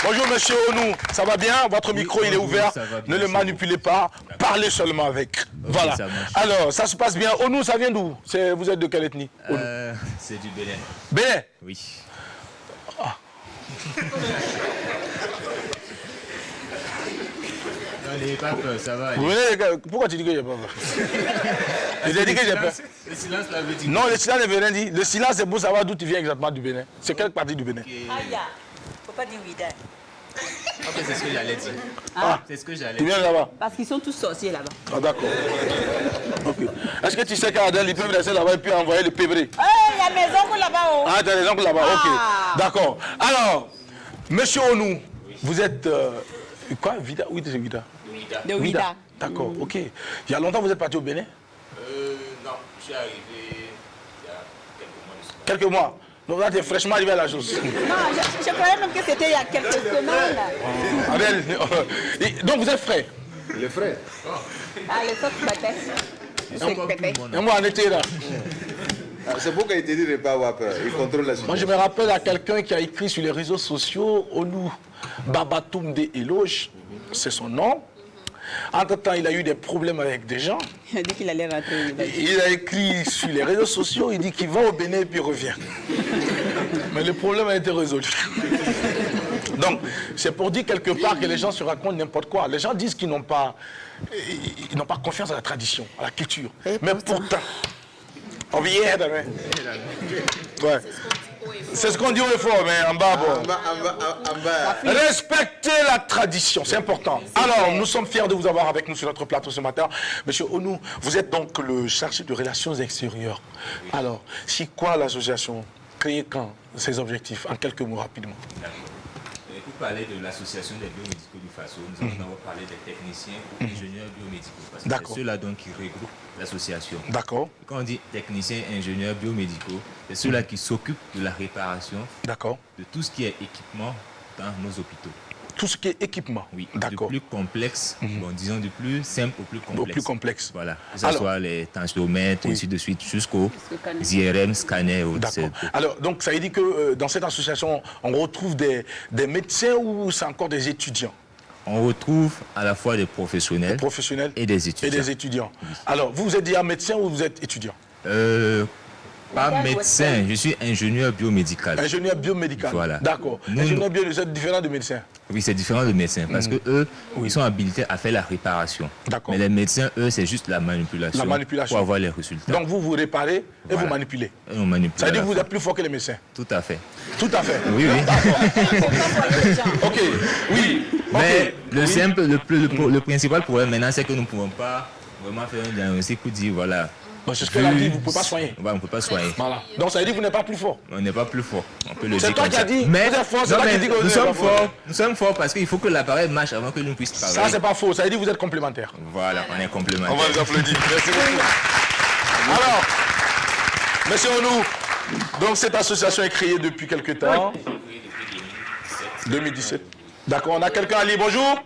bonjour monsieur Onou, ça va bien? Votre micro il est ouvert, ne le manipulez pas, parlez seulement avec. Voilà. Alors, ça se passe bien. Onou, ça vient d'où? Vous êtes de quelle ethnie? C'est du Bénin. Bénin? Oui. Ah. N'ayez pas peur, ça va. Pourquoi tu dis que j'ai pas peur? J'ai dit que j'ai peur. Le silence l'avait dit. Non, le silence ne veut rien dire. Le silence, c'est pour savoir d'où tu viens exactement du Bénin. C'est quelle partie du Bénin? Aïe, faut pas dire oui. Ok, c'est ce que j'allais dire. Ah, c'est ce que j'allais tu dire. viens là-bas? Parce qu'ils sont tous sorciers là-bas. Ah, d'accord. Ok. Est-ce que tu sais qu'à Adèle, ils peuvent rester là-bas et puis envoyer le pébré? Il y a mes oncles là-bas. Oh. Ah, tu as des oncles là-bas, Ah. ok. D'accord. Alors, monsieur Onou, vous êtes. Quoi? Vida? Oui, c'est Vida. De Ouida. D'accord, ok. Il y a longtemps vous êtes parti au Bénin? Non, je suis arrivé il y a quelques mois de ça. Quelques mois. Donc là, tu es fraîchement arrivé à la chose. Non, je croyais même que c'était il y a quelques semaines. Adèle, donc vous êtes frais? Les frères. Ah, les autres batailles. C'est comme tout le monde. Et moi, on était là. C'est pourquoi il te dit de ne pas avoir peur. Il contrôle la Moi, situation. je me rappelle à quelqu'un qui a écrit sur les réseaux sociaux, Onou Babatoum de Eloge, c'est son nom. Entre-temps, il a eu des problèmes avec des gens. Il a dit qu'il allait rentrer au Bénin. Il a écrit sur les réseaux sociaux, il dit qu'il va au Bénin et puis il revient. Mais le problème a été résolu. Donc, c'est pour dire quelque part que les gens se racontent n'importe quoi. Les gens disent qu'ils n'ont pas confiance à la tradition, à la culture. Mais pourtant, on vient demain. Ouais. C'est ce qu'on dit au fort, mais en bas, bon. Respectez la tradition, c'est important. Alors, nous sommes fiers de vous avoir avec nous sur notre plateau ce matin. Monsieur Onou, vous êtes donc le chargé de relations extérieures. Alors, c'est quoi l'association? Créée quand? Ses objectifs, en quelques mots rapidement. Pour parler de l'association des biomédicaux du Faso, nous allons d'abord parler des techniciens ou ingénieurs biomédicaux. Parce que c'est ceux-là donc qui regroupent l'association. D'accord. Quand on dit techniciens, ingénieurs biomédicaux, c'est ceux-là qui s'occupent de la réparation D'accord. de tout ce qui est équipement dans nos hôpitaux. Tout ce qui est équipement. Oui, d'accord. du plus complexe, bon, disons du plus simple au plus complexe. Au plus complexe. Voilà, que ce soit les tensiomètres, ainsi de suite, jusqu'aux Scanner. IRM, scanners. D'accord. Alors, donc, ça veut dire que dans cette association, on retrouve des médecins ou c'est encore des étudiants? On retrouve à la fois des professionnels, et des étudiants. Oui. Alors, vous êtes déjà médecin ou vous êtes étudiant? Pas médecin, je suis ingénieur biomédical. Ingénieur biomédical. Voilà. D'accord. Ingénieur biomédical, c'est différent de médecin. Oui, c'est différent de médecin parce que eux, ils sont habilités à faire la réparation. D'accord. Mais les médecins, eux, c'est juste la manipulation. La manipulation. Pour avoir les résultats. Donc vous réparez et voilà. vous manipulez. Et on manipule. Ça veut dire que vous êtes plus fort que les médecins. Tout à fait. Tout à fait. Oui, oui. Ok. Oui. Mais okay. le principal problème maintenant, c'est que nous ne pouvons pas vraiment faire un diagnostic pour dire voilà. Bon, c'est ce qu'elle a dit, vous ne pouvez pas soigner. Ouais, on ne peut pas soigner. Voilà. Donc ça veut dire que vous n'êtes pas plus fort. On n'est pas plus fort. On peut le dire. C'est toi qui as dit. Mais vous êtes fort, c'est toi qui as dit que nous sommes forts. Nous sommes forts parce qu'il faut que l'appareil marche avant que nous puissions parler. Ça, c'est pas faux. Ça veut dire que vous êtes complémentaires. Voilà, on est complémentaires. On va les applaudir. Merci beaucoup. Alors, monsieur Onou, donc cette association est créée depuis quelque temps. 2017. D'accord, on a quelqu'un à lire. Bonjour.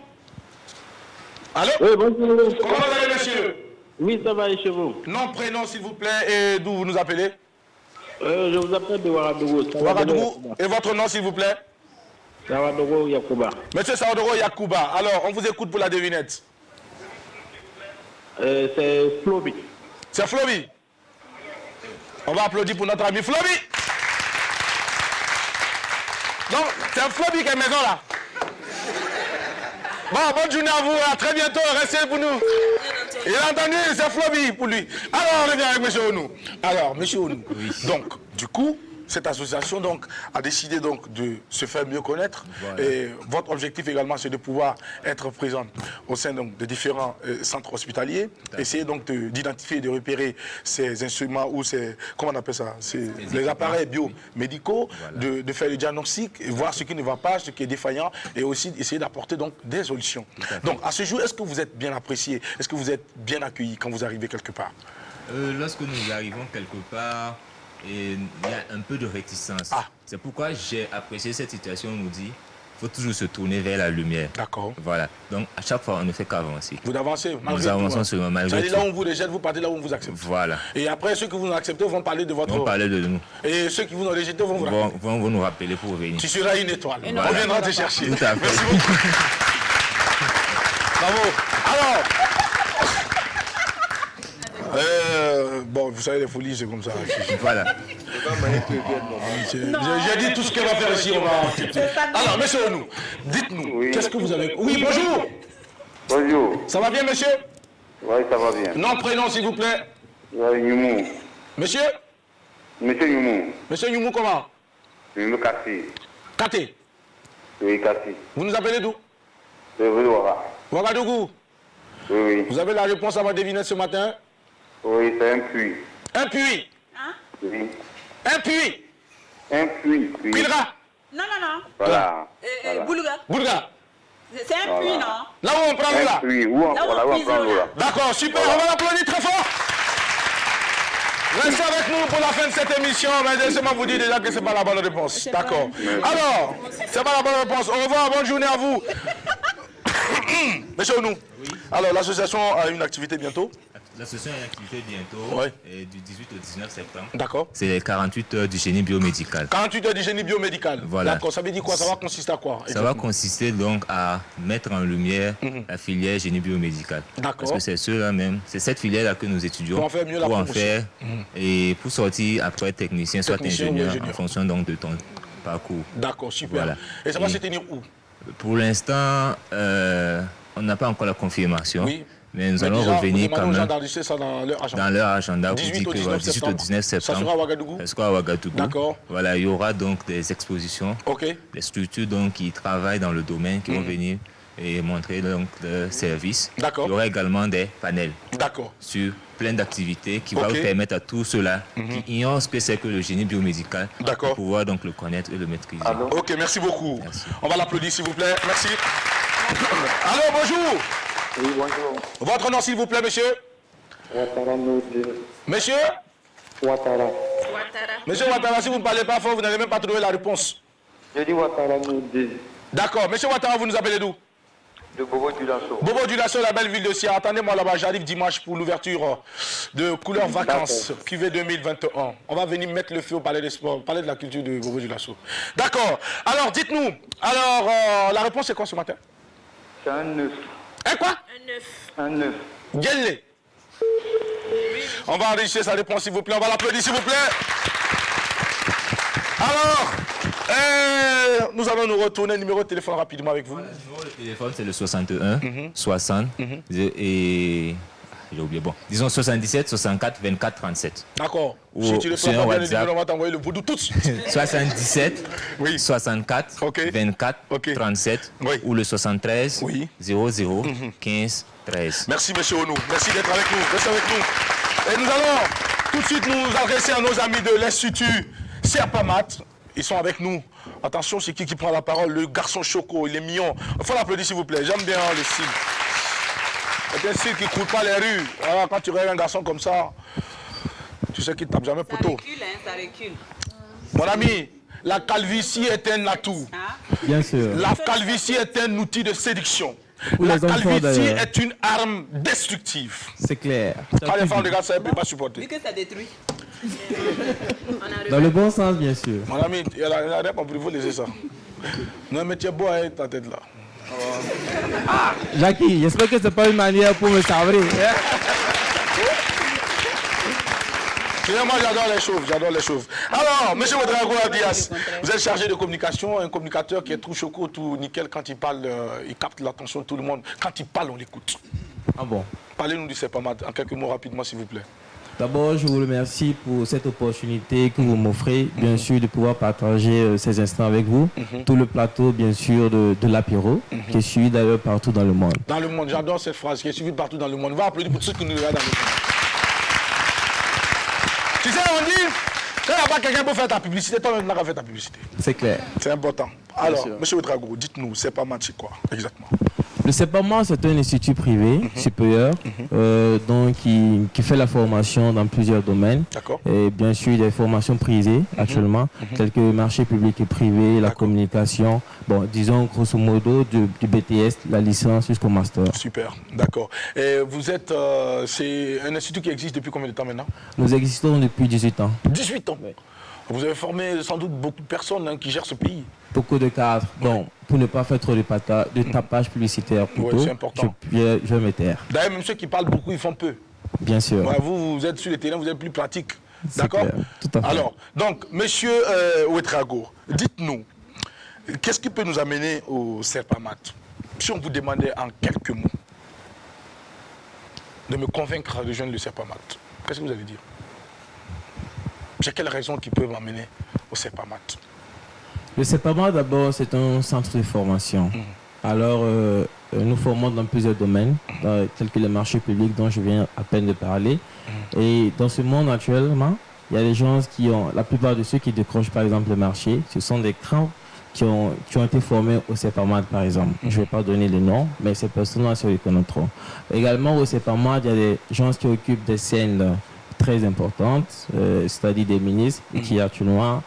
Allô? Oui, bonjour. Comment vous allez, monsieur? Oui, ça va, et chez vous? Nom, prénom, s'il vous plaît, et d'où vous nous appelez? Je vous appelle de Ouagadougou. Ouagadougou. Et votre nom, s'il vous plaît? Ouagadougou Yakuba. Monsieur Sawadoro Yakuba. Alors, on vous écoute pour la devinette. C'est Flobi. C'est Flobi. On va applaudir pour notre ami Flobi. Donc, c'est Flobi qui est maison là. Bon, bonne journée à vous, à très bientôt, restez pour nous. Il a entendu, c'est Flobi pour lui. Alors, on revient avec M. Onou. Alors, M. Onou, donc, du coup, cette association donc, a décidé donc, de se faire mieux connaître. Voilà. Et votre objectif également, c'est de pouvoir être présent au sein donc, de différents centres hospitaliers. Essayer donc d'identifier et de repérer ces instruments ou ces, comment on appelle ça, les appareils biomédicaux, voilà. de faire le diagnostic, et voir ce qui ne va pas, ce qui est défaillant, et aussi essayer d'apporter donc des solutions. Donc à ce jour, est-ce que vous êtes bien apprécié? Est-ce que vous êtes bien accueilli quand vous arrivez quelque part? Lorsque nous arrivons quelque part, il y a un peu de réticence. C'est pourquoi j'ai apprécié cette situation. On nous dit il faut toujours se tourner vers la lumière. D'accord. Voilà. Donc à chaque fois, on ne fait qu'avancer. Vous avancez malgré Nous avançons seulement malgré tout. Là où on vous rejette, vous partez là où on vous accepte. Voilà. Et après, ceux qui vous ont accepté vont parler de votre... Vont parler de nous. Et ceux qui vous ont rejeté vont vous rappeler. Vont nous rappeler pour venir. Tu seras une étoile. Voilà. On viendra te chercher. Tout à fait. Merci beaucoup. Bravo. Alors... bon, vous savez, les folies, c'est comme ça. Voilà. J'ai dit tout ce qu'elle va faire ici. On va... Alors, monsieur Onou, dites-nous, qu'est-ce que vous avez... Oui, bonjour. Bonjour. Ça va bien, monsieur? Oui, ça va bien. Nom, prénom, s'il vous plaît. Youmou. Monsieur? Monsieur Youmou. Monsieur Youmou, comment? Youmou Kassi. Katé? Oui, Kassi. Vous nous appelez d'où? De Ouaga. Ouagadougou? Oui, oui. Vous avez la réponse à ma devinette ce matin? Oui, c'est un puits. Un puits? Hein? Oui. Un puits? Un puits. Oui. Pilra? Non, non, non. Voilà. Voilà. Boulga. Boulga? C'est un puits, non? Là où on prend l'eau Un là? puits. Où on prend l'eau là? D'accord, super, on va l'applaudir très fort. Restez avec nous pour la fin de cette émission, mais laissez-moi vous dire déjà que ce n'est pas la bonne réponse. D'accord. Alors, ce n'est pas la bonne réponse. Au revoir, bonne journée à vous. Monsieur Onou, alors l'association a une activité bientôt? L'association a une activité bientôt, et du 18 au 19 septembre. D'accord. C'est les 48 heures du génie biomédical. 48 heures du génie biomédical. Voilà. D'accord, ça veut dire quoi? Ça va consister à quoi? Ça va consister donc à mettre en lumière la filière génie biomédical. D'accord. Parce que c'est ceux-là même, c'est cette filière-là que nous étudions. Pour en faire mieux la promotion. Et pour sortir après technicien, soit ingénieur, en fonction donc de ton parcours. D'accord, super. Voilà. Et ça va se tenir où? Pour l'instant, on n'a pas encore la confirmation. Oui. Mais nous allons revenir quand même ça dans leur agenda. Dans leur agenda. 18 au 19 septembre. Ça sera à Ouagadougou? Ça sera à Ouagadougou. D'accord. Voilà, il y aura donc des expositions. Des structures donc, qui travaillent dans le domaine qui vont venir et montrer donc leurs services. D'accord. Il y aura également des panels. D'accord. Sur plein d'activités qui vont permettre à tous ceux-là qui ignorent ce que c'est que le génie biomédical de pouvoir donc le connaître et le maîtriser. Ok, merci beaucoup. Merci. On va l'applaudir s'il vous plaît. Merci. Allô, bonjour. Oui, bonjour. Votre nom, s'il vous plaît, monsieur? Ouattara Noudé. Monsieur? Ouattara. Monsieur Ouattara, si vous ne parlez pas fort, vous n'allez même pas trouver la réponse. Je dis Ouattara Noudé. D'accord. Monsieur Ouattara, vous nous appelez d'où? De Bobo du Lasso. Bobo du Lasso, la belle ville de Sia. Attendez-moi là-bas, j'arrive dimanche pour l'ouverture de Couleur Vacances, QV 2021. On va venir mettre le feu au Palais des Sports, parler de la culture de Bobo du Lasso. D'accord. Alors, dites-nous, la réponse c'est quoi ce matin? C'est un 9. Un quoi? Un 9. Gueule. On va enregistrer sa réponse s'il vous plaît. On va l'applaudir s'il vous plaît. Alors, nous allons nous retourner. Numéro de téléphone rapidement avec vous. Voilà, le numéro de téléphone c'est le 61 60 et j'ai oublié. Bon, disons 77 64 24 37. D'accord. Si tu le prends pas bien, on va t'envoyer le vaudou tout de suite. 77 64 24 37 ou le 73 00 15 13. Merci monsieur Onou. Merci d'être avec nous. Restez avec nous. Et nous allons tout de suite nous adresser à nos amis de l'Institut Serpamat. Ils sont avec nous. Attention, c'est qui prend la parole? Le garçon Choco, il est mignon. Il faut l'applaudir s'il vous plaît. J'aime bien le style. C'est un style qui ne court pas les rues. Alors, quand tu regardes un garçon comme ça, tu sais qu'il ne tape jamais poteau. Ça recule, hein, ça recule. Mon ami, la calvitie est un atout. Bien sûr. La calvitie est un outil de séduction. Pour la les enfants, calvitie d'ailleurs. est une arme destructive. C'est clair. Quand les femmes regardent ça, elles ne peuvent pas supporter. Vu que ça détruit. Dans le bon sens, bien sûr. Mon ami, il y a rien compris, il faut laisser ça. Non, mais tu es beau avec ta tête là. Jackie, j'espère que ce n'est pas une manière pour me sabrer. Moi, j'adore les chauves. Alors, monsieur Ouadrago Diaz, vous êtes chargé de communication, un communicateur qui est tout choco, tout nickel. Quand il parle, il capte l'attention de tout le monde. Quand il parle, on l'écoute. Ah bon? Parlez-nous du Serpamat en quelques mots rapidement, s'il vous plaît. D'abord, je vous remercie pour cette opportunité que vous m'offrez, bien sûr, de pouvoir partager ces instants avec vous. Tout le plateau, bien sûr, de l'apéro, qui est suivi d'ailleurs partout dans le monde. Dans le monde, j'adore cette phrase, qui est suivie partout dans le monde. On va applaudir pour tous ceux qui nous regardent dans le monde. Tu sais, on dit, quand il n'y a pas quelqu'un pour faire ta publicité, toi-même, tu n'as qu'à faire ta publicité. C'est clair. C'est important. Alors, M. Ouedraogo, dites-nous, c'est pas match, c'est quoi, exactement? Le CEPAMAT, c'est un institut privé supérieur donc qui fait la formation dans plusieurs domaines. Et bien sûr, des formations prisées actuellement, telles que le marché public et privé, la communication. Bon, disons grosso modo du BTS, la licence jusqu'au master. Super, d'accord. Et vous êtes, c'est un institut qui existe depuis combien de temps maintenant? Nous existons depuis 18 ans. 18 ans? Oui. Vous avez formé sans doute beaucoup de personnes qui gèrent ce pays. Beaucoup de cadres. Bon, pour ne pas faire trop de tapage publicitaire plutôt, c'est important. Je vais me taire. D'ailleurs, même ceux qui parlent beaucoup, ils font peu. Bien sûr. Ouais, vous êtes sur le terrain, vous êtes plus pratique. D'accord? Tout à fait. Alors, donc, monsieur Ouedraogo, dites-nous, qu'est-ce qui peut nous amener au CEPAMAT? Si on vous demandait en quelques mots de me convaincre de rejoindre le CEPAMAT, qu'est-ce que vous allez dire? C'est quelles raisons qui peuvent m'amener au CEPAMAT? Le CEPAMAT, d'abord, c'est un centre de formation. Alors, nous formons dans plusieurs domaines, tels que le marché public dont je viens à peine de parler. Et dans ce monde actuellement, il y a des gens qui ont, la plupart de ceux qui décrochent par exemple le marché, ce sont des crans qui ont été formés au CEPAMAT par exemple. Je ne vais pas donner les noms, mais ces personnes-là se reconnaîtront. Également au CEPAMAT, il y a des gens qui occupent des scènes très importantes, c'est-à-dire des ministres qui actuellement,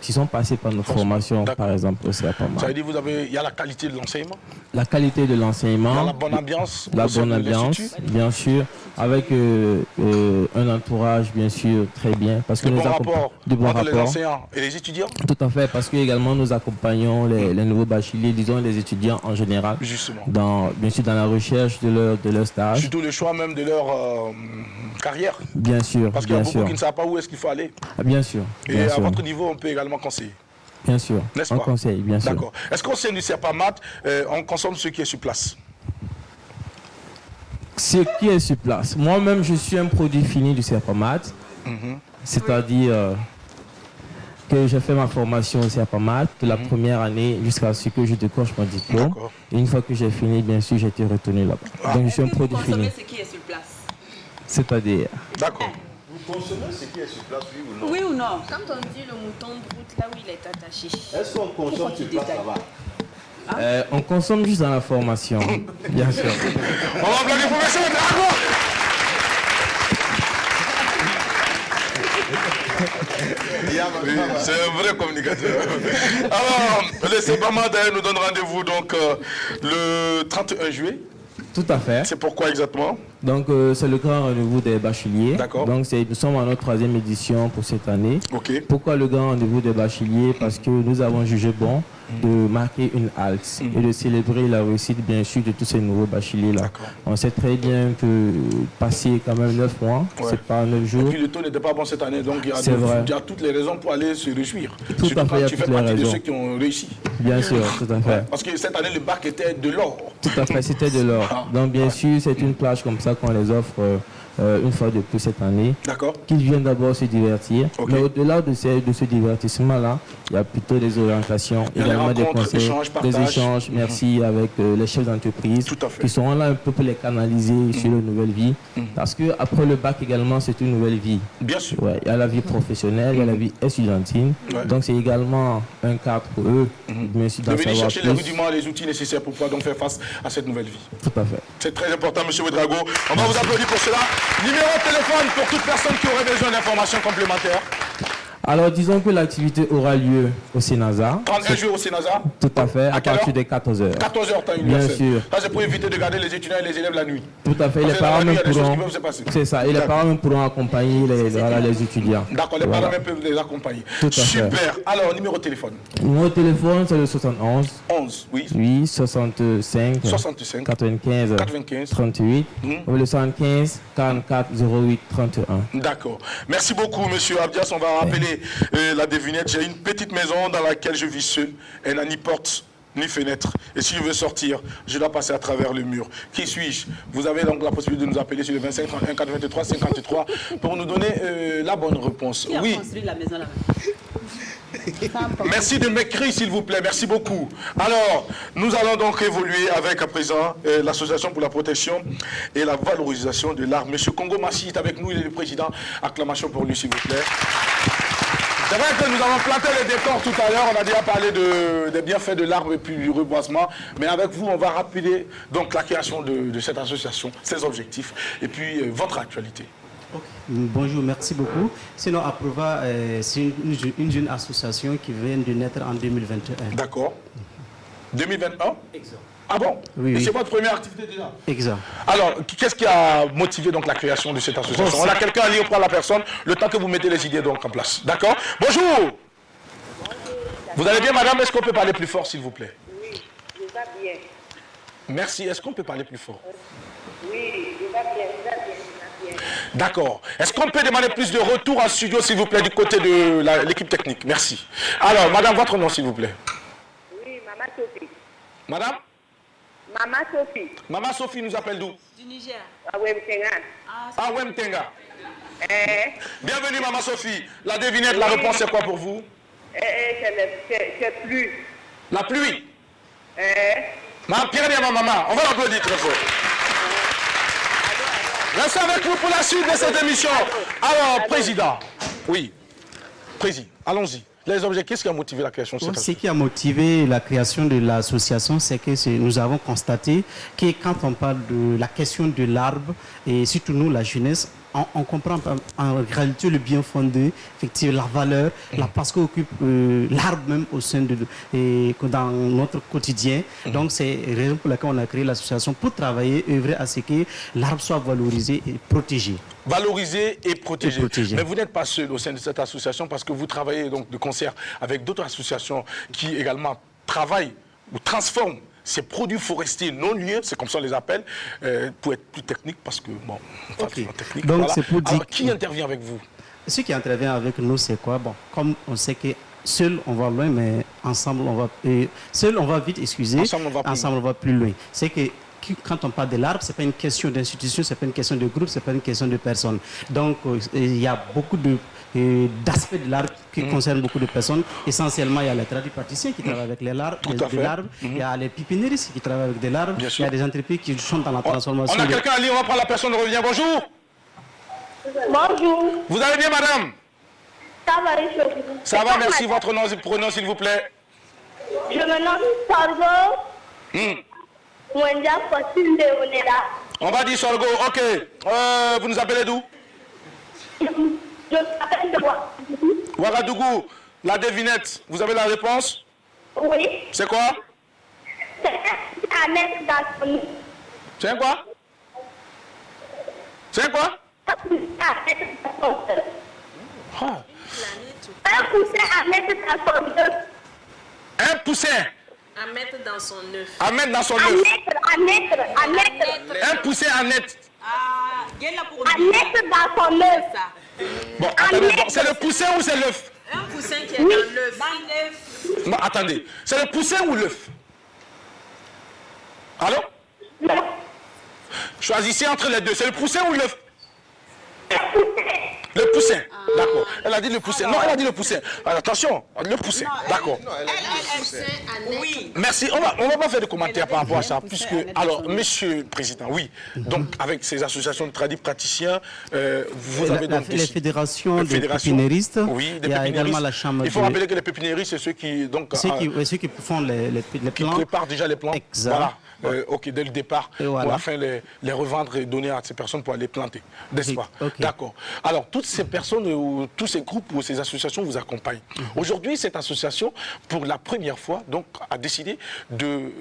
qui sont passés par nos formations, par exemple, au CEPAMAT. Ça veut dire il y a la qualité de l'enseignement? La qualité de l'enseignement. Il y a la bonne ambiance? La bonne ambiance, bien sûr, avec un entourage, bien sûr, très bien. Parce que du nous bon rapport entre les enseignants et les étudiants? Tout à fait, parce que également nous accompagnons les nouveaux bacheliers, disons les étudiants en général. Justement. Bien sûr, dans la recherche de leur stage. Surtout le choix même de leur carrière. Bien sûr. Parce qu'il y a beaucoup qui ne savent pas où est-ce qu'il faut aller. Bien sûr. Et à votre niveau, on peut également conseiller. Bien sûr. N'est-ce pas? On conseille, bien sûr. D'accord. Est-ce qu'au sein du CEPAMAT, on consomme ce qui est sur place? Ce qui est sur place. Moi-même, je suis un produit fini du CEPAMAT. C'est-à-dire que j'ai fait ma formation au CEPAMAT de la première année jusqu'à ce que je décroche mon diplôme. Et une fois que j'ai fini, bien sûr, j'ai été retenu là-bas. Donc je suis un produit fini. Ce qui est sur place. C'est-à-dire. D'accord. Vous consommez ce qui est sur place, oui ou non? Oui ou non? Quand on dit le mouton brut, là où il est attaché. Est-ce qu'on consomme sur place là-bas? On consomme juste dans la formation, bien sûr. On va applaudir pour monsieur Ouedraogo. C'est un vrai communicateur. Alors, le CEPAMAT nous donne rendez-vous donc le 31 juillet. Tout à fait. C'est pourquoi exactement? Donc, c'est le grand rendez-vous des bacheliers. D'accord. Donc, nous sommes à notre 3e édition pour cette année. Ok. Pourquoi le grand rendez-vous des bacheliers? Parce que nous avons jugé bon de marquer une halte et de célébrer la réussite, bien sûr, de tous ces nouveaux bacheliers-là. On sait très bien que passer quand même 9 mois, c'est pas 9 jours. Et puis le taux n'était pas bon cette année, donc il y a toutes les raisons pour aller se réjouir. Tout à fait, il y a tu fais toutes les partie de raisons. ceux qui ont réussi. Bien sûr, tout à fait. Parce que cette année, le bac était de l'or. Tout à fait, c'était de l'or. Donc bien sûr, c'est une plage comme ça qu'on les offre une fois de plus cette année. D'accord. Qu'ils viennent d'abord se divertir. Mais au-delà de ce divertissement-là, il y a plutôt des orientations, également des conseils, des échanges, merci, avec les chefs d'entreprise qui seront là un peu pour les canaliser sur une nouvelle vie. Parce qu'après le bac également, c'est une nouvelle vie. Bien sûr. Ouais, il y a la vie professionnelle, il y a la vie estudiantine. Donc c'est également un cadre pour eux. Bien sûr, de venir chercher les rudiments, les outils nécessaires pour pouvoir donc faire face à cette nouvelle vie. Tout à fait. C'est très important, M. Ouedraogo. On va vous applaudir pour cela. Numéro de téléphone pour toute personne qui aurait besoin d'informations complémentaires. Alors, disons que l'activité aura lieu au Sénasa. 31 jours au Sénasa. Tout à fait, à partir de 14h. 14h, temps Bien sûr. Ça, c'est pour éviter de garder les étudiants et les élèves la nuit. Tout à fait, les parents même pourront... C'est ça, et les parents même pourront accompagner les étudiants. D'accord, les parents même peuvent les accompagner. Tout à fait. Super. Alors, numéro de téléphone. Numéro de téléphone, c'est le 71. 11, oui. Oui, 65. 65. 95. 38. Ou le 75, 44, 08, 31. D'accord. Merci beaucoup, monsieur Abdias. On va rappeler la devinette. J'ai une petite maison dans laquelle je vis seul. Elle n'a ni porte, ni fenêtre. Et si je veux sortir, je dois passer à travers le mur. Qui suis-je? Vous avez donc la possibilité de nous appeler sur le 25 31 83 53 pour nous donner la bonne réponse. Qui a Oui. construit la maison là-bas? Merci de m'écrire, s'il vous plaît. Merci beaucoup. Alors, nous allons donc évoluer avec à présent l'Association pour la protection et la valorisation de l'art. Monsieur Congo Massi est avec nous, il est le président. Acclamation pour lui, s'il vous plaît. C'est vrai que nous avons planté les décors tout à l'heure, on a déjà parlé des bienfaits de l'arbre et puis du reboisement, mais avec vous, on va rapider donc la création de cette association, ses objectifs et puis votre actualité. Okay. Bonjour, merci beaucoup. Sinon, Aprova, c'est une jeune association qui vient de naître en 2021. D'accord. 2021 ? Exact. Ah bon? Oui, et oui. c'est votre première activité déjà? Exact. Alors, qu'est-ce qui a motivé donc la création de cette association? On a quelqu'un à lire, on prend la personne, le temps que vous mettez les idées donc en place. D'accord? Bonjour! Vous allez bien, madame? Est-ce qu'on peut parler plus fort, s'il vous plaît? Oui, je vais bien. Merci. Est-ce qu'on peut parler plus fort? Oui, je vais bien, je vais bien. D'accord. Est-ce qu'on peut demander plus de retour en studio, s'il vous plaît, du côté de l'équipe technique? Merci. Alors, madame, votre nom, s'il vous plaît. Oui, Maman Sophie. Madame? Maman Sophie. Maman Sophie nous appelle d'où? Du Niger. Ah oui, Mtenga. Ah, Wemtenga. Bienvenue, Maman Sophie. La devinette, la réponse, c'est quoi pour vous? C'est plus. La pluie. Pierre et ma maman, on va l'applaudir très fort. Restez avec nous pour la suite de cette émission. Alors, président. Oui. Président, allons-y. Les objets, qu'est-ce qui a motivé la création de cette association? Ce qui a motivé la création de l'association, c'est que nous avons constaté que quand on parle de la question de l'arbre, et surtout nous, la jeunesse, on comprend en réalité le bien fondé, effectivement, la valeur, la place qu'occupe l'arbre même au sein dans notre quotidien. Donc c'est la raison pour laquelle on a créé l'association pour travailler, œuvrer à ce que l'arbre soit valorisé et protégé. Valorisé et protégé. Mais vous n'êtes pas seul au sein de cette association parce que vous travaillez donc de concert avec d'autres associations qui également travaillent ou transforment ces produits forestiers non lieux, c'est comme ça on les appelle, pour être plus technique parce que, bon, technique, donc voilà. c'est pour dire... Alors, qui intervient avec vous? Ce qui intervient avec nous, c'est quoi? Bon, comme on sait que seul on va loin, mais ensemble on va... seul on va vite, excusez, ensemble on va plus loin. C'est que quand on parle de l'arbre, ce n'est pas une question d'institution, ce n'est pas une question de groupe, ce n'est pas une question de personne. Donc, il y a beaucoup d'aspects de l'arbre qui concernent beaucoup de personnes. Essentiellement, il y a les tradipraticiens qui travaillent avec de l'arbre. Il y a les pipinéristes qui travaillent avec de l'arbre. Il y a des entreprises qui sont dans la transformation. On a quelqu'un à lire, on va prendre la personne, revient. Bonjour. Bonjour. Vous allez bien, madame? Ça va, Richard? Ça va, merci. Votre nom, pronom, s'il vous plaît. Je me nomme Sorgo. On va dire Sorgo, ok. Vous nous appelez d'où? Je m'appelle de Ouagadougou. Ouagadougou, la devinette, vous avez la réponse? Oui. C'est quoi? C'est à mettre dans son œuf. C'est quoi? C'est quoi? À mettre dans son œuf. Ah. Un poussin à mettre dans son œuf. Un poussin à mettre dans son œuf. À mettre dans son œuf. À mettre. Un poussin à mettre. À mettre dans son œuf. Bon, attendez, c'est le poussin ou c'est l'œuf? Un poussin qui est dans l'œuf. Non, attendez, c'est le poussin ou l'œuf? Allô? Choisissez entre les deux, c'est le poussin ou l'œuf? Le poussin, d'accord. Elle a dit le poussin. Non, elle a dit le poussin. Alors, attention, le poussin, d'accord. Oui. Merci. On va pas faire de commentaires par rapport à ça, puisque alors, Monsieur le Président, oui. Donc, avec ces associations de praticiens, vous avez donc les fédérations de pépinéristes. Oui, il y a également la chambre. Il faut rappeler que les pépinéristes, c'est ceux qui donc ceux qui font les plans. Qui préparent déjà les plans. Exact. Voilà. Ok, dès le départ, pour afin les revendre et donner à ces personnes pour aller planter, n'est-ce pas? D'accord. Alors, toutes ces personnes, ou tous ces groupes ou ces associations vous accompagnent. Aujourd'hui, cette association, pour la première fois, donc, a décidé de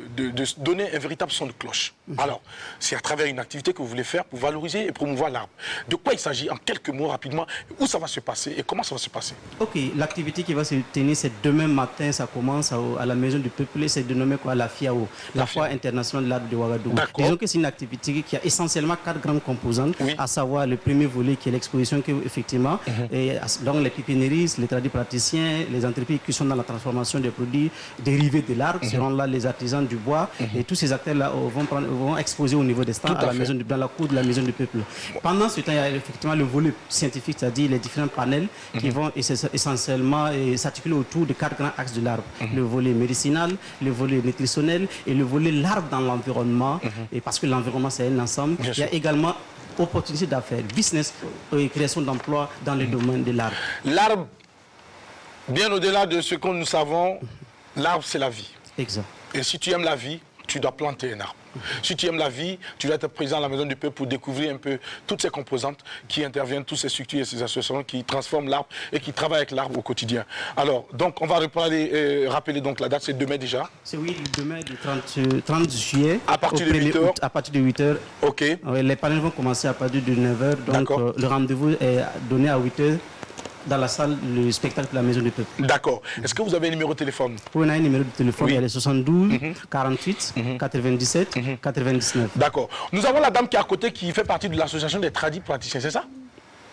donner un véritable son de cloche. Alors, c'est à travers une activité que vous voulez faire pour valoriser et promouvoir l'arbre. De quoi il s'agit en quelques mots rapidement? Où ça va se passer et comment ça va se passer? Ok, l'activité qui va se tenir, c'est demain matin, ça commence à la Maison du Peuple, c'est dénommé quoi? La FIAO, la Foire internationale de l'arbre de Ouagadougou. Disons que c'est une activité qui a essentiellement 4 grandes composantes, à savoir le premier volet qui est l'exposition que effectivement, et donc les pépiniéristes, les tradipraticiens, les entreprises qui sont dans la transformation des produits dérivés de l'arbre seront là, les artisans du bois, et tous ces acteurs-là vont exposer au niveau des stands à la maison dans la cour de la maison du peuple. Pendant ce temps, il y a effectivement le volet scientifique, c'est-à-dire les différents panels qui vont essentiellement s'articuler autour de 4 grands axes de l'arbre. Le volet médicinal, le volet nutritionnel et le volet l'arbre dans l'environnement, et parce que l'environnement c'est un ensemble. Il y a également opportunité d'affaires, business et création d'emplois dans le domaine de l'arbre. L'arbre, bien au-delà de ce que nous savons, l'arbre c'est la vie. Exact. Et si tu aimes la vie, tu dois planter un arbre. Si tu aimes la vie, tu dois être présent à la Maison du Peuple pour découvrir un peu toutes ces composantes qui interviennent, toutes ces structures et ces associations qui transforment l'arbre et qui travaillent avec l'arbre au quotidien. Alors, donc, on va rappeler donc la date, c'est demain déjà. C'est oui, demain du 30 juillet. À partir de 8 h. À partir de 8 h. OK. Les panels vont commencer à partir de 9 h. Donc, le rendez-vous est donné à 8 h. Dans la salle, le spectacle de la Maison du Peuple. D'accord. Est-ce que vous avez un numéro de téléphone? Oui, on a un numéro de téléphone, il y a les 72 48 97 99. D'accord. Nous avons la dame qui est à côté qui fait partie de l'association des tradipraticiens, c'est ça?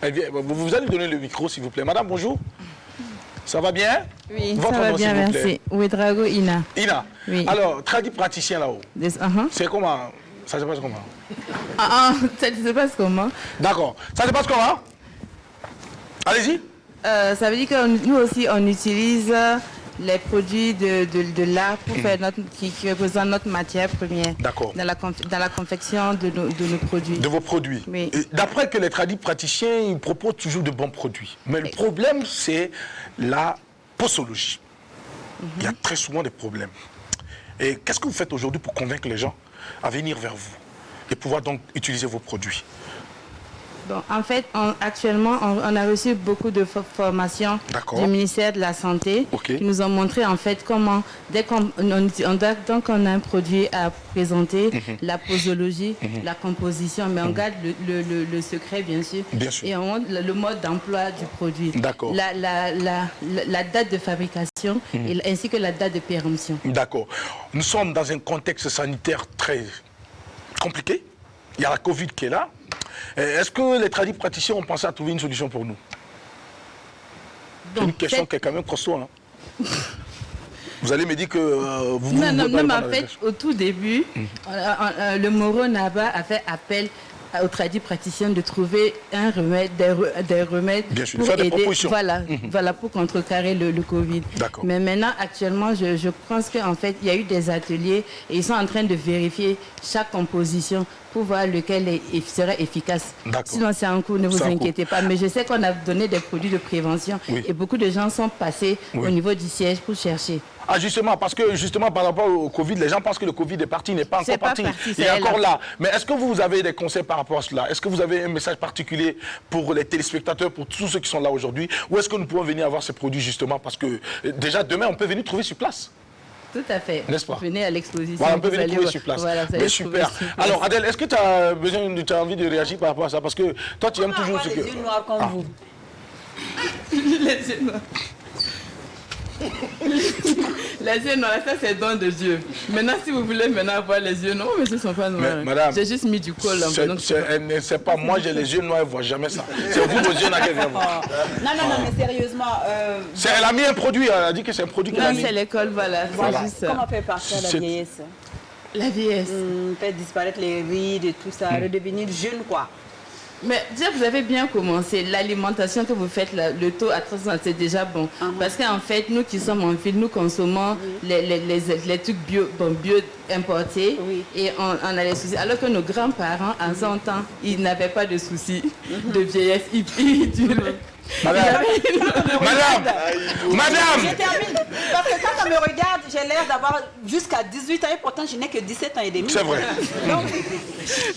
Vous allez donner le micro, s'il vous plaît. Madame, bonjour. Ça va bien? Oui, ça va bien, merci. Ouedraogo Ina. Ina. Oui. Alors, tradipraticien là-haut. C'est comment? Ça se passe comment? Ça se passe comment? D'accord. Ça se passe comment? Allez-y. Ça veut dire que nous aussi, on utilise les produits de l'arbre pour faire qui représentent notre matière première. D'accord. Dans la confection de nos produits. De vos produits. Oui. D'après que les tradipraticiens, ils proposent toujours de bons produits. Mais le problème, c'est la posologie. Il y a très souvent des problèmes. Et qu'est-ce que vous faites aujourd'hui pour convaincre les gens à venir vers vous et pouvoir donc utiliser vos produits? Bon, en fait, actuellement, on a reçu beaucoup de formations du ministère de la Santé qui nous ont montré en fait comment, dès qu'on a un produit à présenter, la posologie, la composition, mais on garde le secret bien sûr, et on montre le mode d'emploi du produit, la date de fabrication ainsi que la date de péremption. D'accord. Nous sommes dans un contexte sanitaire très compliqué. Il y a la Covid qui est là. Est-ce que les tradipraticiens ont pensé à trouver une solution pour nous? C'est une question qui est quand même costaud. Hein. Vous allez me dire que vous... Non, mais en fait, au tout début, le Moro Naba a fait appel aux tradipraticiens de trouver un remède, des remèdes pour faire aider, des voilà, pour contrecarrer le Covid. Mais maintenant, actuellement, je pense qu'en fait, il y a eu des ateliers et ils sont en train de vérifier chaque composition pour voir lequel serait efficace. Sinon, c'est en cours, ne vous inquiétez pas. Mais je sais qu'on a donné des produits de prévention et beaucoup de gens sont passés au niveau du siège pour chercher. Ah, justement, parce que justement par rapport au Covid, les gens pensent que le Covid est parti, il n'est pas encore parti. Il est encore là. Mais est-ce que vous avez des conseils par rapport à cela? Est-ce que vous avez un message particulier pour les téléspectateurs, pour tous ceux qui sont là aujourd'hui? Ou est-ce que nous pouvons venir avoir ces produits justement? Parce que déjà demain, on peut venir trouver sur place. Tout à fait. N'est-ce pas? Venez à l'exposition. Voilà, on peut venir trouver sur place. Voilà, mais super. Alors, Adèle, est-ce que tu as envie de réagir par rapport à ça? Parce que toi, tu aimes toujours ce que... les yeux noirs comme vous. Les yeux noirs. Les yeux noirs, ça c'est don de Dieu. Maintenant, si vous voulez maintenant avoir les yeux noirs, mais ce ne sont pas noirs. Madame, j'ai juste mis du col. C'est pas moi, j'ai les yeux noirs, elle ne voit jamais ça. C'est vous, vos yeux noirs qu'elle vient voir. Non, mais sérieusement. Elle a mis un produit, elle a dit que c'est un produit qu'elle a mis. Non, c'est l'école, voilà. Juste comment faire partir la vieillesse? La vieillesse. Faire disparaître les rides et tout ça, redevenir jeune, quoi. Mais déjà, vous avez bien commencé. L'alimentation que vous faites, le taux à 300, c'est déjà bon. Parce qu'en fait, nous qui sommes en ville, nous consommons les trucs bio importés et on a les soucis. Alors que nos grands-parents, en son temps, ils n'avaient pas de soucis de vieillesse. Madame, je termine. Parce que quand on me regarde, j'ai l'air d'avoir jusqu'à 18 ans et pourtant je n'ai que 17 ans et demi. C'est vrai.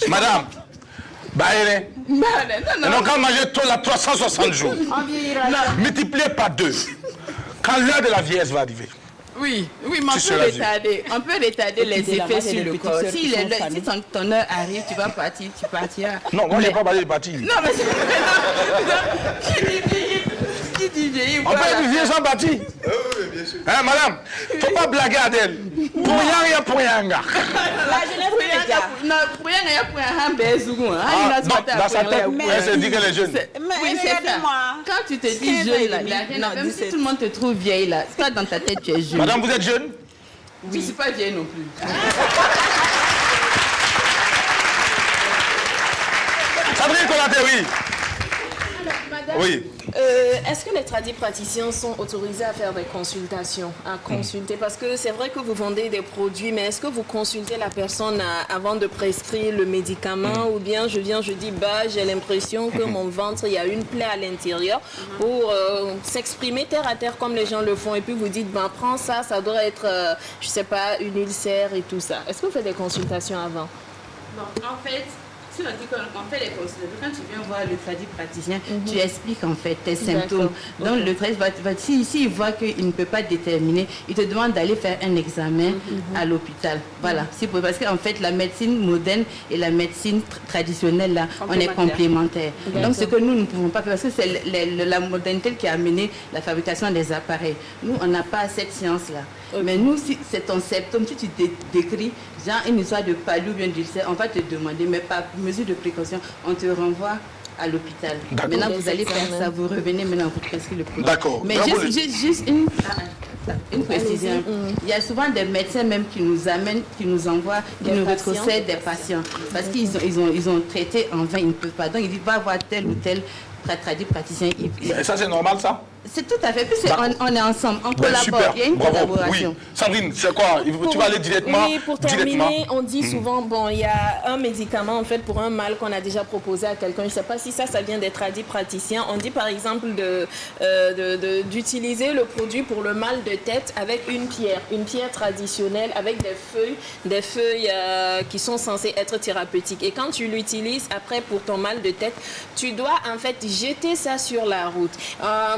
Madame, non, quand manger tout là 360 jours, multiplié par 2, quand l'heure de la vieillesse va arriver. Oui, mais on peut retarder les effets sur le corps. Si ton heure arrive, tu partiras. Non, moi je n'ai pas parlé de partir. Non, mais c'est Si tu vieillis, on peut être vieux sans bâti. Oui, bien sûr. Hein, madame, faut pas blaguer Adèle. Pour rien, pour rien. La jeunesse les gars. Non, pour rien, il y a pour un bézougon. Dans sa tête, elle se dit qu'elle est jeune. Oui, c'est ça. Quand tu te dis jeune, là, même si tout le monde te trouve vieille, là, toi, dans ta tête, tu es jeune. Madame, vous êtes jeune? Oui. Je ne suis pas vieille non plus. Sandrine Konaté, oui. Madame, oui. Est-ce que les tradipraticiens sont autorisés à faire des consultations, à consulter? Parce que c'est vrai que vous vendez des produits, mais est-ce que vous consultez la personne avant de prescrire le médicament? Ou bien je dis, bah, j'ai l'impression que mon ventre, il y a une plaie à l'intérieur, pour s'exprimer terre à terre comme les gens le font. Et puis vous dites, ben, prends ça, ça doit être, je sais pas, une ulcère et tout ça. Est-ce que vous faites des consultations avant? Non, en fait... Si on dit qu'on fait les consultations, quand tu viens voir le tradipraticien, tu expliques en fait tes symptômes. Donc le tradipraticien, s'il voit qu'il ne peut pas déterminer, il te demande d'aller faire un examen à l'hôpital. Voilà. Parce qu'en fait, la médecine moderne et la médecine traditionnelle, là, on est complémentaires. Donc ce que nous ne pouvons pas faire, parce que c'est la modernité qui a amené la fabrication des appareils. Nous, on n'a pas cette science-là. Mais nous, si c'est ton symptôme, si tu décris genre une histoire de palu ou bien d'ulcère, on va te demander, mais par mesure de précaution, on te renvoie à l'hôpital. Maintenant, vous allez faire ça, vous revenez, maintenant vous prescrivez le produit. D'accord. Mais juste une précision. Il y a souvent des médecins même qui nous amènent, qui nous envoient, qui nous retrocèdent des patients. Parce qu'ils ont traité en vain, ils ne peuvent pas. Donc, ils disent, va voir tel ou tel praticien. Et ça, c'est normal, ça? C'est tout à fait. Puis on est ensemble, on collabore. Super. Il y a une collaboration. Oui. Sandrine, c'est quoi? Tu vas aller directement? Oui, pour terminer, on dit souvent, bon, il y a un médicament en fait pour un mal qu'on a déjà proposé à quelqu'un. Je ne sais pas si ça vient des tradipraticiens. On dit par exemple d'utiliser le produit pour le mal de tête avec une pierre traditionnelle avec des feuilles qui sont censées être thérapeutiques. Et quand tu l'utilises après pour ton mal de tête, tu dois en fait jeter ça sur la route.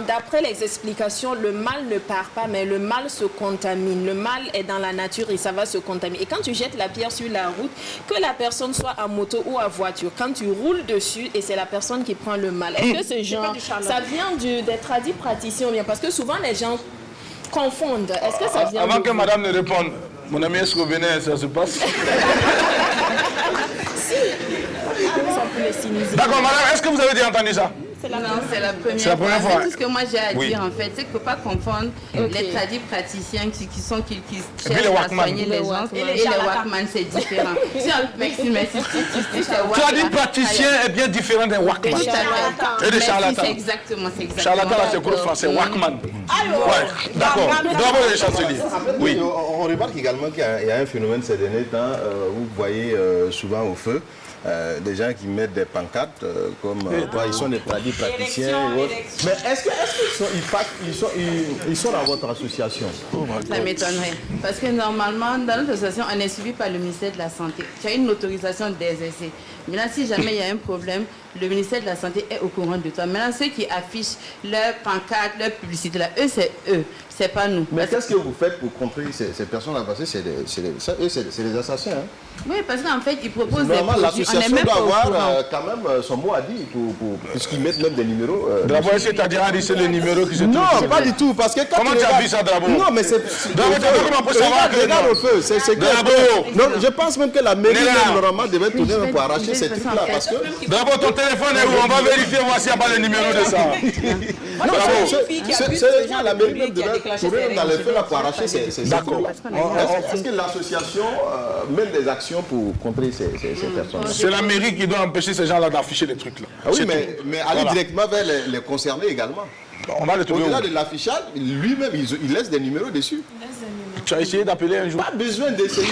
D'après les explications, le mal ne part pas, mais le mal se contamine. Le mal est dans la nature et ça va se contaminer. Et quand tu jettes la pierre sur la route, que la personne soit à moto ou à voiture, quand tu roules dessus et c'est la personne qui prend le mal. Est-ce que ce genre, ça vient des tradipraticiens ou bien? Parce que souvent les gens confondent. Est-ce que ça vient Avant que madame ne réponde, mon ami, est-ce qu'au Bénin, ça se passe? D'accord, madame, est-ce que vous avez déjà entendu ça? Non, c'est la première fois. Tout ce que moi j'ai à dire en fait, c'est qu'il ne faut pas confondre les tradipraticiens qui cherchent à soigner les gens et les Walkman, c'est différent. Merci. Tradipraticien est bien différent d'un Walkman. Et des charlatans. C'est exactement. Charlatan, c'est gros français, Walkman. D'accord. Bravo les chanceliers. Oui. On remarque également qu'il y a un phénomène ces derniers temps, vous voyez souvent au feu. Des gens qui mettent des pancartes comme ils sont des tradipraticiens. Mais est-ce qu'ils sont dans votre association? Ça m'étonnerait. Parce que normalement, dans notre association, on est suivi par le ministère de la Santé. Tu as une autorisation d'exercer. Maintenant, si jamais il y a un problème, le ministère de la Santé est au courant de toi. Maintenant, ceux qui affichent leurs pancartes, leur publicité, là, eux, c'est eux. C'est pas nous. Mais qu'est-ce que vous faites pour contrer ces personnes-là? Parce que c'est des assassins. Hein? Oui, parce qu'en fait, ils proposent des produits. L'association doit avoir quand même son mot à dire, puisqu'ils mettent même des numéros. Drabo, est-ce que tu as déjà dit c'est le numéro qui se trouve? Non, pas du tout. Parce que comment tu as vu ça, Drabo? Non, mais c'est... Comment peut savoir que... Regarde au feu, c'est que... Je pense même que la mairie, normalement, devait tourner pour arracher ces trucs-là. Parce que... Drabo, ton téléphone est où? On va vérifier, voir s'il n'y a pas le numéro de ça. C'est la mairie même devait tourner dans les feux là pour arracher ces trucs. D'accord. Est-ce que l'association mène des actions pour contrer ces personnes? C'est la mairie qui doit empêcher ces gens-là d'afficher les trucs là. Oui, mais aller directement vers les concernés également. On va le trouver. Au-delà de l'affichage, lui-même, il laisse des numéros dessus. Tu as essayé d'appeler un jour? Pas besoin d'essayer.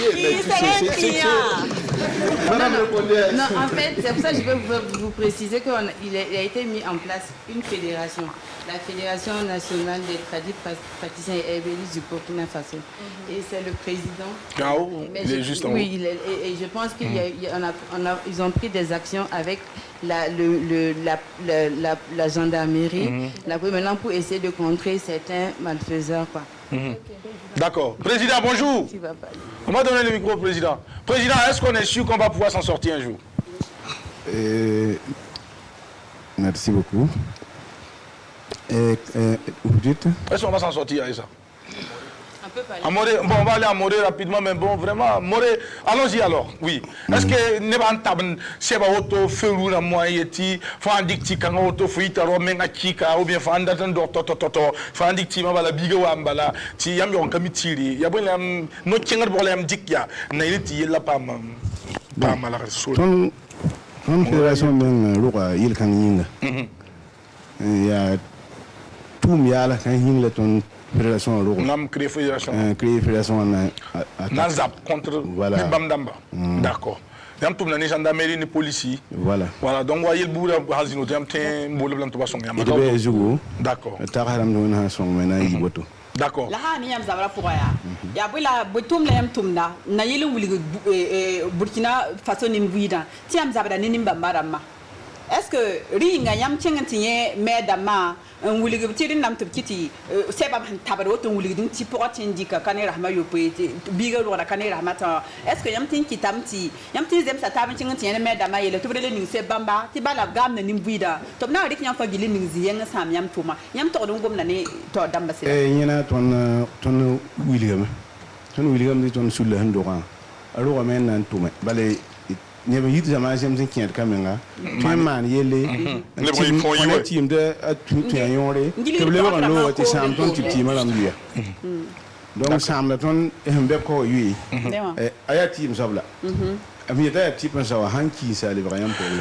Non, en fait, c'est pour ça que je veux vous préciser qu'il a été mis en place une fédération. La Fédération nationale des tradipraticiens et herboristes du Burkina Faso. Et c'est le président. Gao, il est juste en haut. Oui, et je pense qu'ils ont pris des actions avec la gendarmerie, maintenant pour essayer de contrer certains malfaiseurs. D'accord. Président, bonjour. On va donner le micro au président. Président, est-ce qu'on est sûr qu'on va pouvoir s'en sortir un jour? Merci beaucoup. Vous dites? Est-ce qu'on va s'en sortir avec ça? Amoré, bon, on va aller à Moré rapidement, mais bon, vraiment, Moré, allons-y alors, oui. Est-ce que ne va pas c'est pas auto feu la moyeti, faut indicti quand auto fuite à Romain Chika, ou bien faut andatan toto, faut indicti ma la biga wambala, ti yam yon kamitiri, ya bon no chengar bolem dikya, na iliti la pas mal ton fédération ben loka il kan yinga. Ya tout yala kan yinga ton fédération loka. Nam créé fédération. Créé fédération na Nazap contre Bamdamba. D'accord. Yam tout na ni gendarmerie ni police. Voilà. Voilà, donc voyez le bout de Hazino, yam tin mbolo blanc to ba songa. D'accord. Taharam no na song mena yiboto. D'accord. La hani yam zabra pour ya. Ya bula butum la yam tumna na yele wuli Burkina Faso ni mbida. Ti yam zabra ni mbambarama. Est-ce que ringa yam chengantiye medama un wuli gubtirin nam tubkiti seba tabaro to wuli dun ti port indika kanera ma yopoete biga lora kanera mata. Est-ce que yam tin kitamti yam tin zem sa tabin chengantiye medama yele to brele ning se bamba ti bala gam na ni mbida to na rik nyam fa gili ning ziyen sam yam tuma yam to dum gom na ne to damba se nyina ton William di ton sulle handoran alo men nan tuma bale nyebe yit zama jem tin kiet kamenga man yele le team de tu yore ke le won lo ti sam ton ti malam biya donc sam la ton hembe ko yi aya team sabla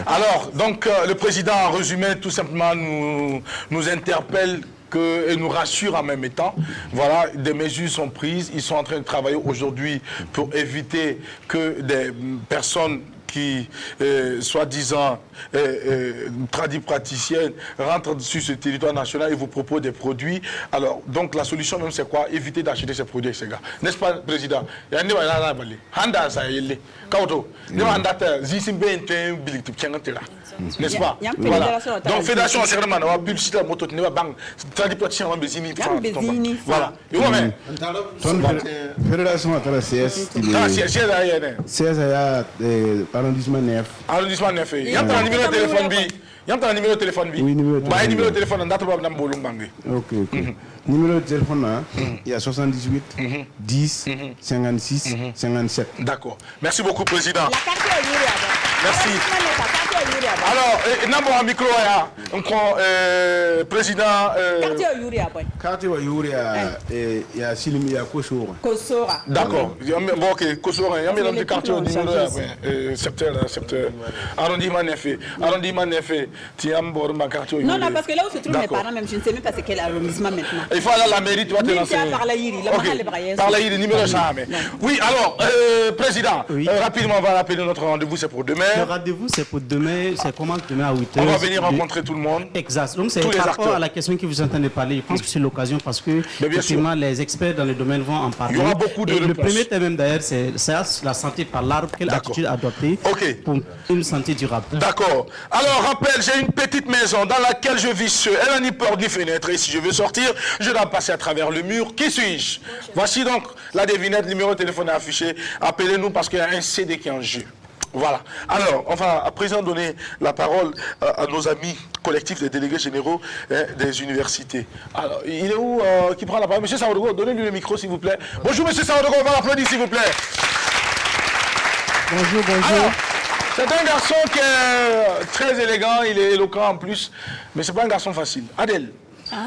Alors, donc, le président, en résumé, tout simplement, nous interpelle et nous rassure en même temps. Voilà, des mesures sont prises. Ils sont en train de travailler aujourd'hui pour éviter que des personnes qui, soi-disant, praticiennes, rentrent sur ce territoire national et vous proposent des produits. Alors, donc, la solution même, c'est quoi? Éviter d'acheter ces produits avec ces gars. N'est-ce pas, Président? N'est-ce pas? Voilà. Donc, Fédération, c'est vraiment la publicité, la moto, tradition, la bézini. Voilà. Fédération, arrondissement 9. Arrondissement 9. Il y a un numéro de téléphone. Il y a un numéro de téléphone. Oui, numéro de téléphone. Ok. Numéro de téléphone, il y a 78 10 56 57. D'accord. Merci beaucoup, Président. Merci. Alors, Namo un micro, Président. Quartier Yuria, il y a Silmi à Kosora. D'accord. Bon, ok, Kosora. Il y a un quartier au numéro secteur. Arrondissement 9. Arrondissement 9. Tiambor, ma quartier. Non, parce que là où se trouvent mes parents, même je ne sais même pas c'est quel arrondissement maintenant. Il faut aller à la mairie, tu vas te lancer. Par la numéro 100. Oui, alors, Président, rapidement, on va rappeler notre rendez-vous, c'est pour demain. Le rendez-vous, c'est pour demain, c'est commence demain à 8h. On va venir rencontrer tout le monde. Exact. Donc, c'est par rapport à la question que vous entendez parler. Je pense que c'est l'occasion parce que, effectivement, les experts dans le domaine vont en parler. Il y aura beaucoup de réponses. Le premier thème, d'ailleurs, c'est la santé par l'arbre. Quelle attitude adopter pour une santé durable? D'accord. Alors, rappel, j'ai une petite maison dans laquelle je vis seul. Elle n'a ni porte ni fenêtre. Et si je veux sortir, je dois passer à travers le mur. Qui suis-je? Voici donc la devinette. Le numéro de téléphone est affiché. Appelez-nous parce qu'il y a un CD qui est en jeu. Voilà. Alors, on va à présent donner la parole à nos amis collectifs des délégués généraux des universités. Alors, il est où qui prend la parole? Monsieur Saodogo, donnez-lui le micro, s'il vous plaît. Bonjour, Monsieur Saodogo, on va l'applaudir, s'il vous plaît. Bonjour. Alors, c'est un garçon qui est très élégant, il est éloquent en plus, mais c'est pas un garçon facile. Adèle,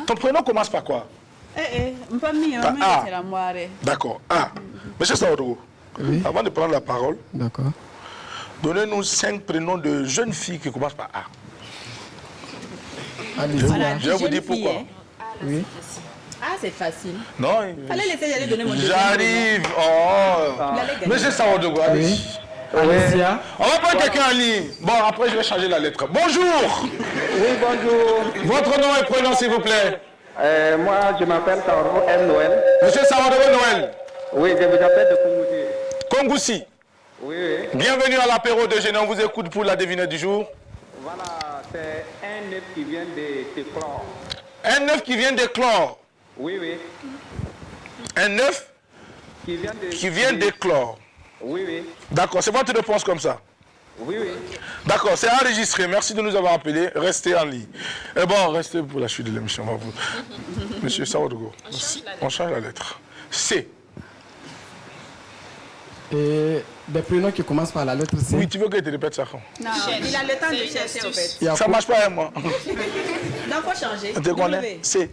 ton prénom commence par quoi? D'accord. Monsieur Saodogo, avant de prendre la parole, d'accord. Donnez-nous 5 prénoms de jeunes filles qui commencent par A. Je vais vous dire pourquoi. Oui. C'est facile. Non. Allez, laissez, j'allais donner mon J'arrive. Monsieur Saodogo, allez. On va prendre quelqu'un en ligne. Bon, après, je vais changer la lettre. Bonjour. Oui, bonjour. Votre nom et prénom, s'il vous plaît. Moi, je m'appelle Saodogo M. Noël. Monsieur Saodogo Noël. Oui, je vous appelle de Kongoussi. Kongoussi. Oui. Bienvenue à l'apéro de Génie. On vous écoute pour la devinette du jour. Voilà, c'est un œuf qui vient d'éclore. Un œuf qui vient d'éclore. Oui. Un œuf qui vient d'éclore. Oui. D'accord, c'est votre réponse comme ça. Oui, oui. D'accord, c'est enregistré. Merci de nous avoir appelés. Restez en ligne. Et bon, restez pour la suite de l'émission. Monsieur Sawadogo, on change la lettre. C. Et des prénoms qui commencent par la lettre C. Oui, tu veux que je te répète ça? Non, il a le temps de chercher en fait. Ça marche pas avec moi. Donc, faut changer. Tu connais? C.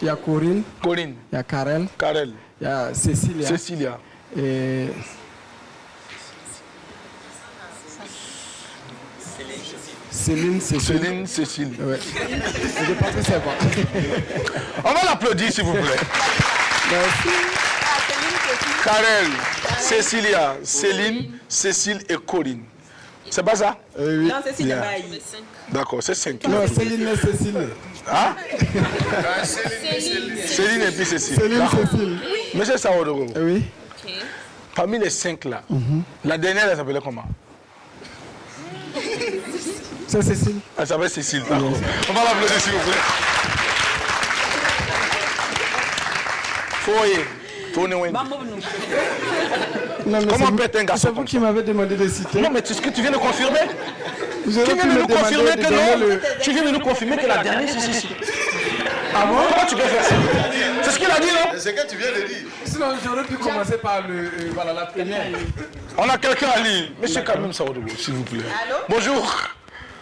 Il y a Corinne. Corinne. Il y a Karel. Karel. Il y a Cécilia. Cécilia. Et... Céline, Cécile. Céline, Cécile. Ouais. Je pense que c'est bon. On va l'applaudir, s'il vous plaît. Merci. Karel, Cécilia, Céline, Cécile et Corinne. C'est pas ça? Oui. Non, Cécile Bien. Bailly. D'accord, c'est 5. Non, Céline et Cécile. Hein? Céline et puis Cécile. Céline, Cécile. Monsieur Sawadogo. Oui. Parmi les 5 là, la dernière, elle s'appelait comment? C'est Cécile. Elle s'appelle Cécile, d'accord. On va l'applaudir, s'il vous plaît. Foyer. Comment peut être un garçon? C'est vous qui m'avez demandé de citer. Non, mais c'est ce que tu viens de confirmer. Tu viens de nous confirmer que non. Tu viens de nous confirmer que la dernière, c'est Cécile. Ah bon? Comment tu peux faire ça? C'est ce qu'il a dit, non? C'est ce que tu viens de dire. Sinon, j'aurais pu commencer par voilà, la première. On a quelqu'un à lire. Monsieur Kamim Sawadogo, s'il vous plaît. Allô? Bonjour.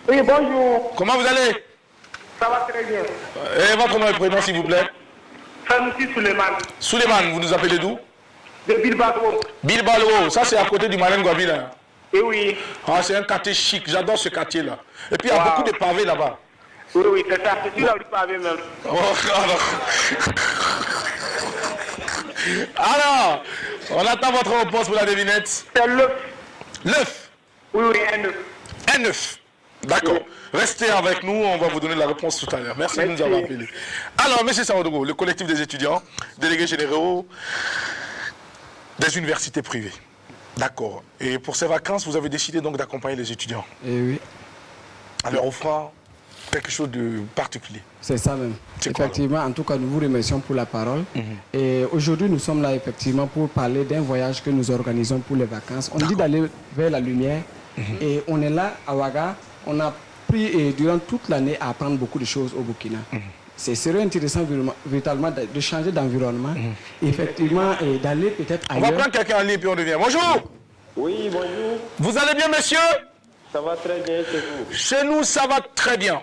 Oui, bonjour. Comment vous allez? Ça va très bien. Et votre nom et prénom, s'il vous plaît? Sanoussi Suleiman. Suleiman, vous nous appelez d'où? De Bilbao. Bilbao, ça c'est à côté du Malem Gwabi là. Eh oui. Ah, c'est un quartier chic, j'adore ce quartier là. Et puis il y a beaucoup de pavés là-bas. Oui, oui, c'est ça. C'est là où il pavé même. Oh, alors, on attend votre réponse pour la devinette. C'est l'œuf. L'œuf? Oui, oui, un œuf. Un œuf. D'accord. Oui. Restez avec nous, on va vous donner la réponse tout à l'heure. Merci de nous avoir appelés. Alors, M. Sawadogo, le collectif des étudiants, délégués généraux des universités privées. D'accord. Et pour ces vacances, vous avez décidé donc d'accompagner les étudiants. Eh oui. Alors, on fera quelque chose de particulier. C'est ça même. Effectivement, en tout cas, nous vous remercions pour la parole. Et aujourd'hui, nous sommes là effectivement pour parler d'un voyage que nous organisons pour les vacances. On dit d'aller vers la lumière. Et on est là à Ouaga. On a pris durant toute l'année à apprendre beaucoup de choses au Burkina. C'est serait intéressant véritablement de changer d'environnement. Effectivement, et d'aller peut-être ailleurs. On va prendre quelqu'un en ligne et puis on revient. Bonjour. Oui, bonjour. Vous allez bien, monsieur? Ça va très bien chez vous? Chez nous, ça va très bien.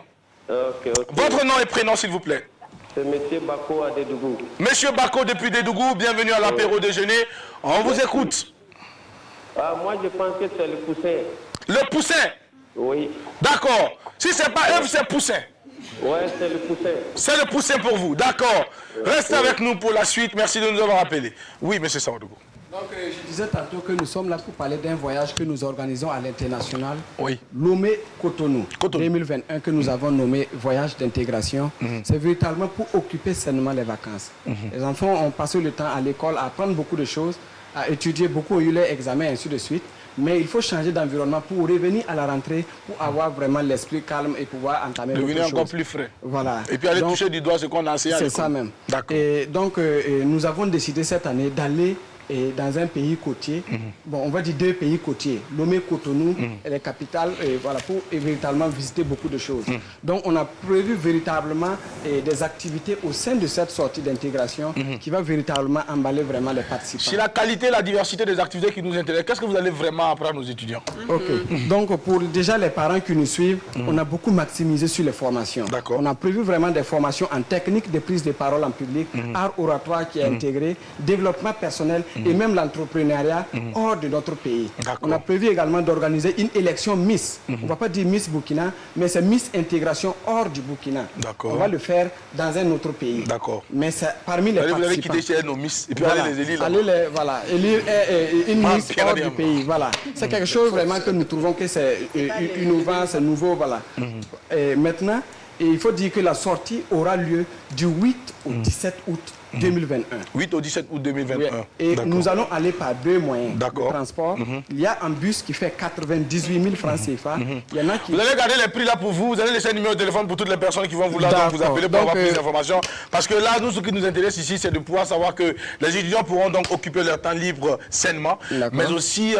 Ok. Votre nom et prénom, s'il vous plaît? C'est M. Bako à Dédougou. Monsieur Bako depuis Dédougou, bienvenue à l'apéro déjeuner. On vous écoute. Ah, moi, je pense que c'est le poussin. Le poussin? Oui. D'accord. Si ce n'est pas œuf, c'est poussin. Oui, c'est le poussin. C'est le poussin pour vous, d'accord. Restez avec nous pour la suite. Merci de nous avoir appelés. Oui, monsieur Sawadogo. Donc, je disais tantôt que nous sommes là pour parler d'un voyage que nous organisons à l'international. Oui. Lomé-Cotonou 2021, que nous avons nommé voyage d'intégration. C'est véritablement pour occuper sainement les vacances. Les enfants ont passé le temps à l'école à apprendre beaucoup de choses, à étudier, beaucoup ont eu leurs examens, ainsi de suite. Mais il faut changer d'environnement pour revenir à la rentrée, pour avoir vraiment l'esprit calme et pouvoir entamer beaucoup de choses. Devenir encore plus frais. Voilà. Et puis aller toucher du doigt ce qu'on a enseigné à l'école. C'est ça même. D'accord. Et donc, nous avons décidé cette année d'aller dans un pays côtier. Bon, on va dire 2 pays côtiers. Lomé-Cotonou et les capitales, voilà, pour véritablement visiter beaucoup de choses. Donc, on a prévu véritablement des activités au sein de cette sortie d'intégration qui va véritablement emballer vraiment les participants. C'est la qualité et la diversité des activités qui nous intéressent. Qu'est-ce que vous allez vraiment apprendre aux étudiants? Ok. Donc, pour déjà les parents qui nous suivent, on a beaucoup maximisé sur les formations. D'accord. On a prévu vraiment des formations en technique de prise de parole en public, art oratoire qui est intégré, développement personnel et même l'entrepreneuriat hors de notre pays. On a prévu également d'organiser une élection Miss. On ne va pas dire Miss Burkina, mais c'est Miss Intégration hors du Burkina. On va le faire dans un autre pays. Mais c'est parmi les participants. Vous allez quitter chez nos Miss et puis voilà. aller les élire là. Voilà, élire une Miss hors du pays. Voilà. C'est quelque chose vraiment que nous trouvons que c'est innovant, c'est nouveau. Voilà. Et maintenant, il faut dire que la sortie aura lieu du 8 au 17 août 2021. 8 au 17 août 2021. Oui. Et nous allons aller par 2 moyens de transport. Il y a un bus qui fait 98 000 francs CFA. Il y en a qui... Vous allez garder les prix là pour vous. Vous allez laisser un numéro de téléphone pour toutes les personnes qui vont vouloir vous appeler pour avoir plus d'informations. Parce que là, nous, ce qui nous intéresse ici, c'est de pouvoir savoir que les étudiants pourront donc occuper leur temps libre sainement, mais aussi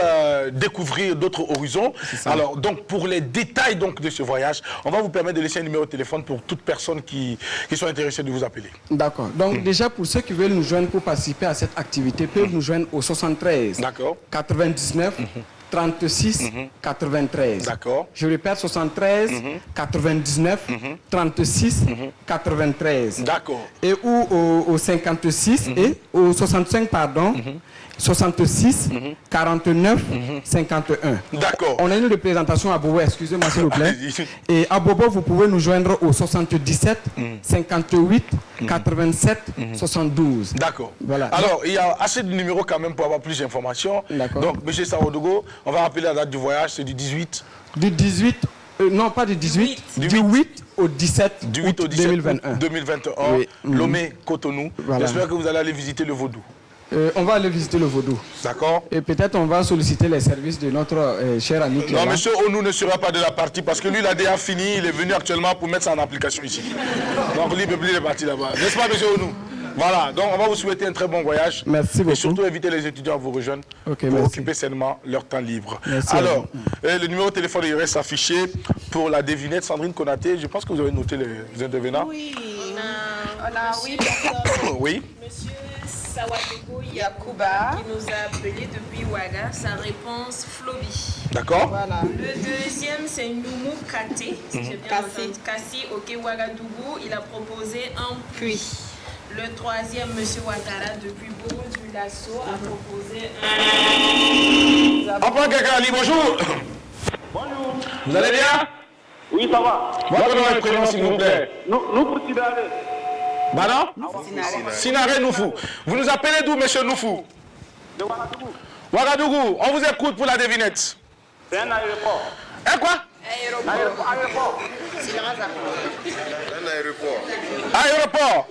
découvrir d'autres horizons. Alors, donc, pour les détails donc, de ce voyage, on va vous permettre de laisser un numéro de téléphone pour toute personne qui sont intéressées de vous appeler. D'accord. Donc, déjà, pour ceux qui veulent nous joindre pour participer à cette activité, peuvent nous joindre au 73 99 36 93. D'accord. Je répète, 73 99 36 93. D'accord. Et ou au 56 et au 65, pardon. 66 49 51. D'accord. On a une représentation à Bobo, excusez-moi s'il vous plaît. Et à Bobo, vous pouvez nous joindre au 77 58 87 72. D'accord. Voilà. Alors, il y a assez de numéros quand même pour avoir plus d'informations. Donc, M. Sawadogo, on va rappeler la date du voyage, c'est du 18. Du 18, non pas du 18, du 8 au 17 du 8 au 17 2021. 2021, Lomé, Cotonou. Voilà. J'espère que vous allez aller visiter le Vaudou. On va aller visiter le Vaudou. D'accord. Et peut-être on va solliciter les services de notre cher ami qui est là. Non, monsieur Onou ne sera pas de la partie parce que lui, il a déjà fini. Il est venu actuellement pour mettre ça en application ici. Donc, lui, il ne peut plus les partir là-bas. N'est-ce pas, monsieur Onou? Voilà, donc on va vous souhaiter un très bon voyage. Merci beaucoup. Et surtout inviter les étudiants à vous rejoindre pour occuper sainement leur temps libre. Merci. Alors, le numéro de téléphone il reste affiché pour la devinette. Sandrine Konaté, je pense que vous avez noté les intervenants. Oui, on a 8 personnes. Oui. Monsieur Sawadogo Yakuba qui nous a appelé depuis Ouaga. Sa réponse, Flobi. D'accord. Voilà. Le deuxième, c'est Noumou Kate. Si j'ai bien entendu. Kassi, ok, Ouagadougou. Il a proposé un puits. Le troisième, M. Ouattara, depuis Bobo du Lasso, a proposé un... On prend quelqu'un, Ali, bonjour. Bonjour. Vous allez bien? Oui, ça va. Votre nom et prénom, s'il vous plaît. Nous pour Sinaré. Pardon? Sinaré Noufou. Vous nous appelez d'où, monsieur Noufou? De Ouagadougou. Ouagadougou, on vous écoute pour la devinette. C'est un aéroport. Un quoi? Aéroport. Un aéroport. Aéroport.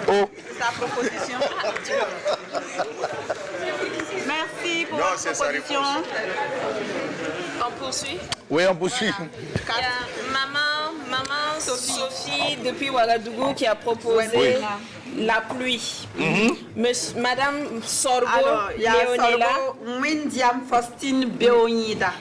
Oh. Sa proposition. Merci pour votre proposition. On poursuit. Oui, on poursuit. Il y a maman Sophie depuis Ouagadougou qui a proposé la pluie. Madame Sorgo Léonela. Windiam Faustine Béonida.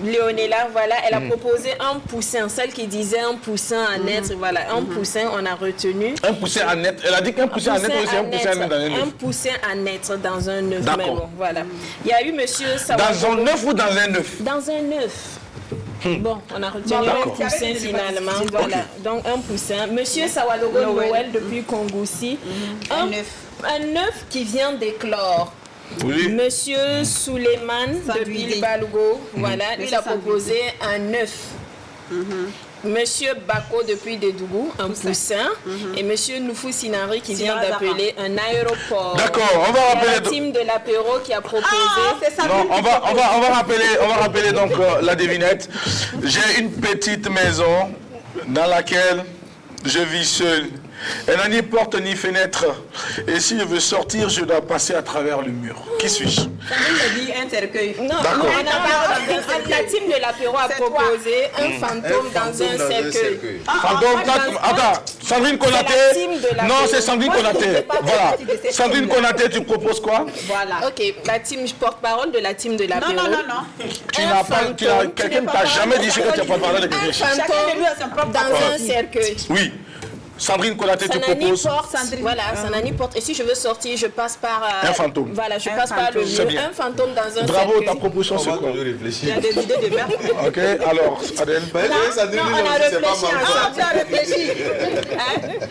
Léonela, voilà, elle a proposé un poussin, celle qui disait un poussin à naître, voilà, un poussin, on a retenu. Un poussin à naître, elle a dit qu'un poussin à naître, c'est un poussin à naître dans un œuf. Un poussin à naître dans un œuf, mais bon, voilà. Il y a eu monsieur Sawadogo. Dans un œuf ou dans un œuf? Dans un œuf. Bon, on a retenu un poussin finalement, voilà, donc un poussin. Monsieur Sawadogo Noël depuis Kongoussi, un œuf qui vient d'éclore. Oui. Monsieur Suleiman depuis Balugo, voilà, lui il a proposé un œuf. Monsieur Bako depuis Dédougou, un poussin. Et monsieur Noufou Sinari qui vient d'appeler un aéroport. D'accord, on va rappeler. La team de l'apéro qui a proposé. Non, on va rappeler donc la devinette. J'ai une petite maison dans laquelle je vis seul. Elle n'a ni porte ni fenêtre. Et si je veux sortir, je dois passer à travers le mur. Qui suis-je? dit un cercueil. Non, la team de l'apéro a proposé un fantôme dans un cercueil. Fantôme, attends, Sandrine Konaté. Non, c'est Sandrine Konaté. Voilà. Sandrine Konaté, tu proposes quoi? Voilà. Ok, la team, je porte-parole de la team de l'apéro. Non. Quelqu'un ne t'a jamais dit ce que tu as préparé de quelque chose. Un fantôme dans un cercueil. Oui. Sandrine Konaté, tu proposes. Voilà, Sanani porte. Et si je veux sortir, je passe par... un fantôme. Voilà, je passe par le mur. Un fantôme dans un cercueil. Bravo, ta proposition, c'est quoi? Il y a des idées de merde. Ok, alors, Adèle. Non, on a réfléchi ensemble. Tu as réfléchi.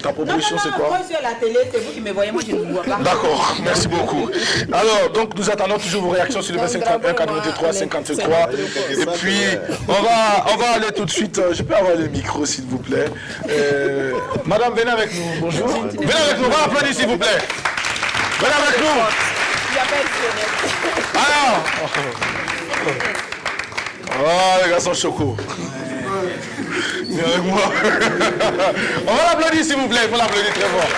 Ta proposition, c'est quoi? Moi, sur la télé, c'est vous qui me voyez, moi, je ne vous vois pas. D'accord, merci beaucoup. Alors, donc, nous attendons toujours vos réactions sur le 51 83 53. Et puis, on va aller tout de suite. Je peux avoir le micro, s'il vous plaît. Madame, venez avec nous. Bonjour. Venez avec nous. On va applaudir, s'il vous plaît. Venez avec nous. Alors. Oh, les gars sont chocos. Viens avec moi. On va l'applaudir s'il vous plaît, il faut l'applaudir très fort.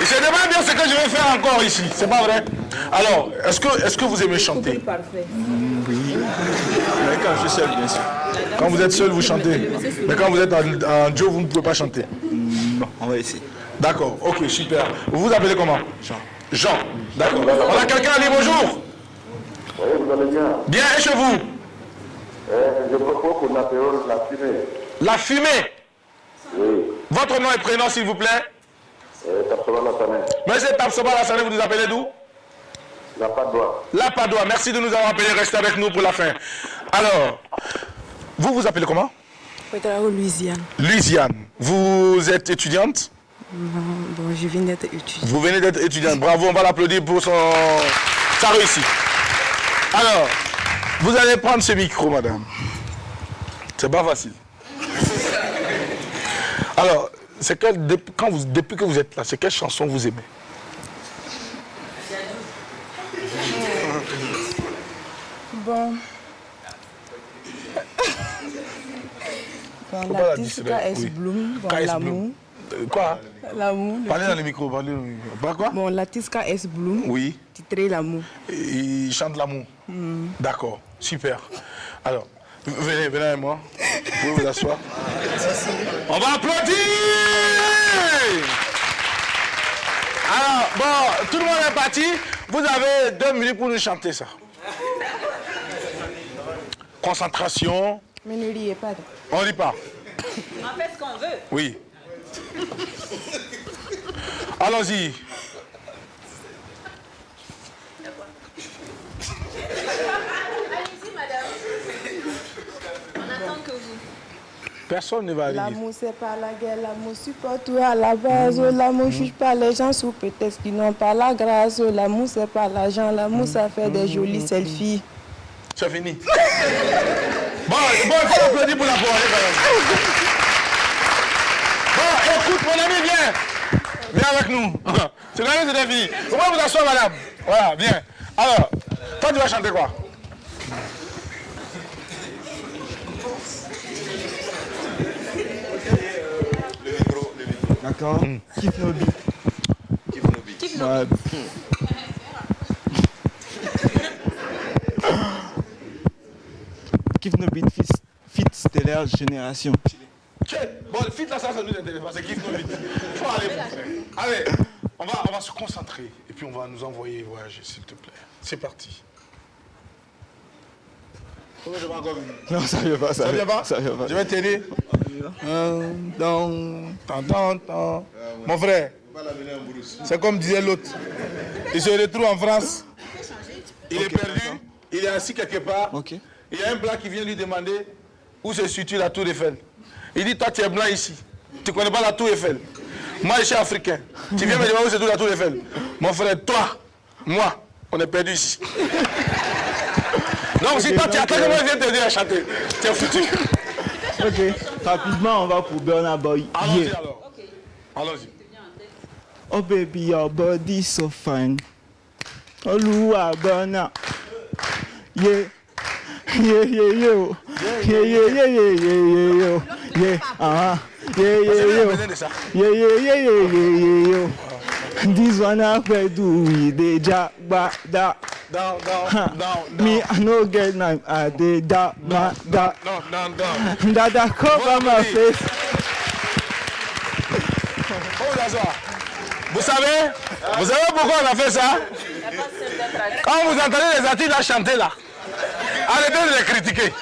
Et c'est vraiment bien ce que je vais faire encore ici, c'est pas vrai? Alors, est-ce que vous aimez chanter? Parfait. Oui. Mais quand je suis seul, bien sûr. Quand vous êtes seul, vous chantez. Mais quand vous êtes en duo, vous ne pouvez pas chanter. Non, on va essayer. D'accord, ok, super. Vous vous appelez comment? Jean. Jean, d'accord. On a quelqu'un à dire bonjour? Oui, vous allez bien. Bien, et chez vous? Je propose qu'on appelle la fumée. La fumée? Oui. Votre nom et prénom, s'il vous plaît? Tapsoba Lassane. Monsieur Tapsoba Lassane, vous nous appelez d'où? La Padoie. La Padoie, merci de nous avoir appelés. Restez avec nous pour la fin. Alors, vous vous appelez comment? Louisiane. Louisiane. Vous êtes étudiante? Non, bon, je viens d'être étudiante. Vous venez d'être étudiante. Bravo, on va l'applaudir pour sa réussite. Alors, vous allez prendre ce micro, madame. C'est pas facile. Alors, c'est depuis que vous êtes là, c'est quelle chanson vous aimez? Bon. L'artiste KS Bloom, bon, l'amour. Quoi? L'amour. Parlez dans le micro, parlez dans le micro. Pas quoi? Bon, l'artiste KS Bloom. Oui. Titré L'amour. Il chante l'amour. D'accord, super. Alors, venez avec moi. Vous pouvez vous asseoir. On va applaudir! Alors, bon, tout le monde est parti. Vous avez 2 minutes pour nous chanter ça. Concentration. Mais ne riez pas. On ne rit pas. On fait ce qu'on veut. Oui. Allons-y. Allez-y, madame. On attend que vous. Personne ne va arriver. L'amour, c'est pas la guerre, l'amour supporte tout à la base. L'amour juge pas les gens sous prétexte qu'ils n'ont pas la grâce. L'amour, c'est pas l'argent, l'amour, ça fait des jolis selfies. C'est fini. Bon, il faut applaudir pour la parole. Bon, écoute, mon ami, viens. Viens avec nous. C'est quand même c'était fini. Vous pouvez vous asseoir, madame. Voilà, viens. Alors, toi, tu vas chanter quoi? D'accord. Kiffe nos beats. Kiffe nos beats. Kiffe nos beats, fit stellaire génération. Bon, le fit là, ça nous intéresse pas, c'est Kiffe nos beats. Il faut aller, mon frère. Allez, on va se concentrer et puis on va nous envoyer voyager, s'il te plaît. C'est parti. Non, ça vient pas, ça vient pas. Ça vient pas. Je vais t'aider. Mon frère, c'est comme disait l'autre. Il se retrouve en France. Il est perdu. Il est assis quelque part. Il y a un blanc qui vient lui demander où se situe la tour Eiffel. Il dit, toi tu es blanc ici. Tu ne connais pas la tour Eiffel. Moi je suis africain. Tu viens me demander où se trouve la tour Eiffel. Mon frère, toi, moi, on est perdu ici. Donc si toi tu attends que moi je vienne t'aider à chanter, tu es foutu. Ok, rapidement on va pour Burna Boy. Allons-y alors. Allons-y. Oh baby, your body so fine. Oh Lua Burna. Yeah. Yeah, yeah, yo. Yeah, yeah, yeah, yeah, yeah, yo. Yeah, yeah, yeah, yo. Yeah, yeah, yeah, yeah, yeah, yo. This one I do with the jabba da. Down. Me, I no get name. I did da. Down. That cover my face. Vous savez pourquoi on a fait ça? Quand vous entendez les artistes là chanter là, arrêtez de les critiquer.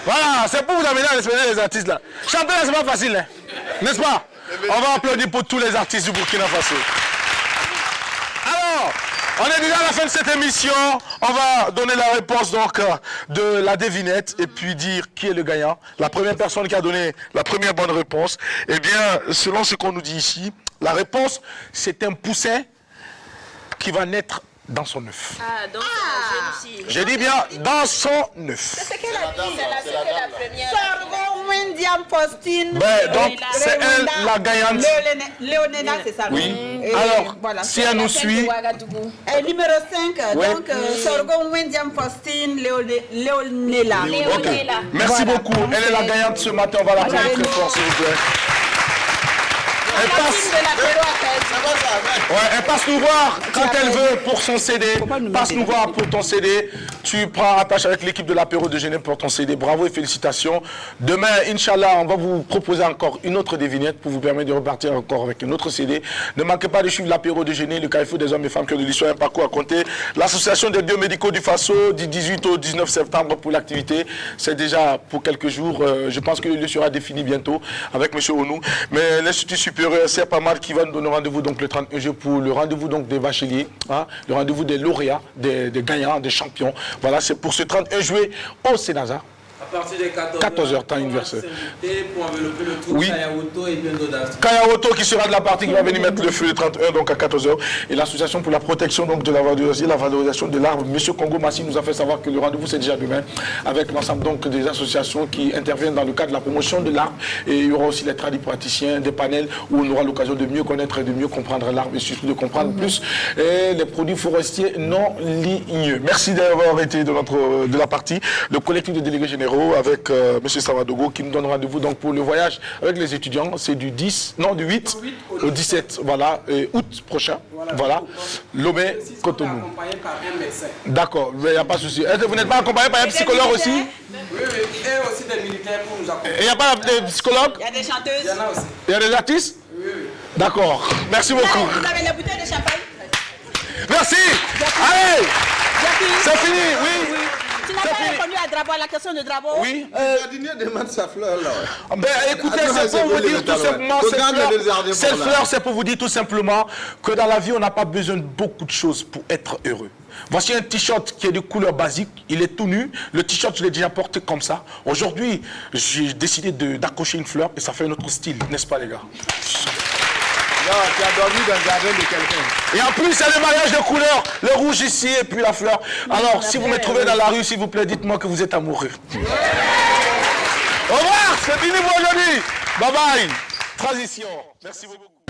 Voilà, c'est pour vous amener à respecter les artistes là. Chanter là, c'est pas facile, hein? N'est-ce pas? On va applaudir pour tous les artistes du Burkina Faso. Alors, on est déjà à la fin de cette émission. On va donner la réponse donc de la devinette et puis dire qui est le gagnant. La première personne qui a donné la première bonne réponse, eh bien, selon ce qu'on nous dit ici, la réponse, c'est un poussin qui va naître dans son œuf. Ah, donc c'est la jeune fille. J'ai dit bien dans son œuf. C'est quelle la fille? C'est la première. Sorgo Windiam Postine. Donc, c'est elle la gagnante. Léonena, c'est ça. Oui. Alors, voilà, si elle nous suit. Numéro 5, oui. donc Sorgo Windiam Postine, Léonela. Okay. Merci beaucoup. Elle est la gagnante ce matin. On va la prendre très fort, s'il vous plaît. Elle passe nous voir quand elle veut pour son CD. Passe nous voir pour ton CD. Tu prends attache avec l'équipe de l'apéro de Genève pour ton CD. Bravo et félicitations. Demain, Inch'Allah, on va vous proposer encore une autre devinette pour vous permettre de repartir encore avec un autre CD. Ne manquez pas de suivre l'apéro de Genève, le carrefour des hommes et femmes qui ont de l'histoire, un parcours à compter. L'association des dieux médicaux du Faso du 18 au 19 septembre pour l'activité. C'est déjà pour quelques jours. Je pense que le lieu sera défini bientôt avec M. Onou. Mais l'Institut supérieur, c'est pas mal qui va nous donner rendez-vous donc le 31 juillet pour le rendez-vous donc des bacheliers, hein, le rendez-vous des lauréats, des gagnants, des champions. Voilà, c'est pour ce 31 juillet au Sénasa. À partir de 14h, temps universel. Pour envelopper le tour, oui. Kayaoto et bien d'autres. Kayaoto qui sera de la partie qui va venir mettre le feu le 31, donc à 14h. Et l'association pour la protection donc, de la valorisation de l'arbre, M. Congo Massi nous a fait savoir que le rendez-vous c'est déjà demain avec l'ensemble donc des associations qui interviennent dans le cadre de la promotion de l'arbre. Et il y aura aussi les tradipraticiens, des panels où on aura l'occasion de mieux connaître et de mieux comprendre l'arbre et surtout de comprendre plus et les produits forestiers non ligneux. Merci d'avoir été de la partie. Le collectif de délégués généraux avec M. Savadogo qui nous donne rendez-vous donc pour le voyage avec les étudiants. C'est du 8 au 17 voilà, août prochain. Voilà. Lomé, Cotonou. Accompagné par un médecin. D'accord, il n'y a pas de souci. Vous n'êtes pas accompagné par un psychologue aussi? Oui, et aussi des militaires pour nous accompagner. Et il n'y a pas de psychologue? Il y a des chanteuses. Il y en a aussi. Il y a des artistes? Oui. D'accord. Merci beaucoup. Vous avez la bouteille de champagne? Merci. Allez. C'est fini, oui. Tu n'as pas répondu à la question de Drabo? Oui. Le jardinier demande sa fleur là. Ben, écoutez, c'est pour vous dire tout simplement, cette fleur, c'est pour vous dire tout simplement que dans la vie, on n'a pas besoin de beaucoup de choses pour être heureux. Voici un t-shirt qui est de couleur basique, il est tout nu. Le t-shirt, je l'ai déjà porté comme ça. Aujourd'hui, j'ai décidé d'accrocher une fleur et ça fait un autre style, n'est-ce pas les gars? Non, tu as dormi dans le jardin de quelqu'un. Et en plus, c'est le mariage de couleurs. Le rouge ici et puis la fleur. Alors, si vous me trouvez dans la rue, s'il vous plaît, dites-moi que vous êtes amoureux. Au revoir, c'est fini pour aujourd'hui. Bye bye. Transition. Merci beaucoup.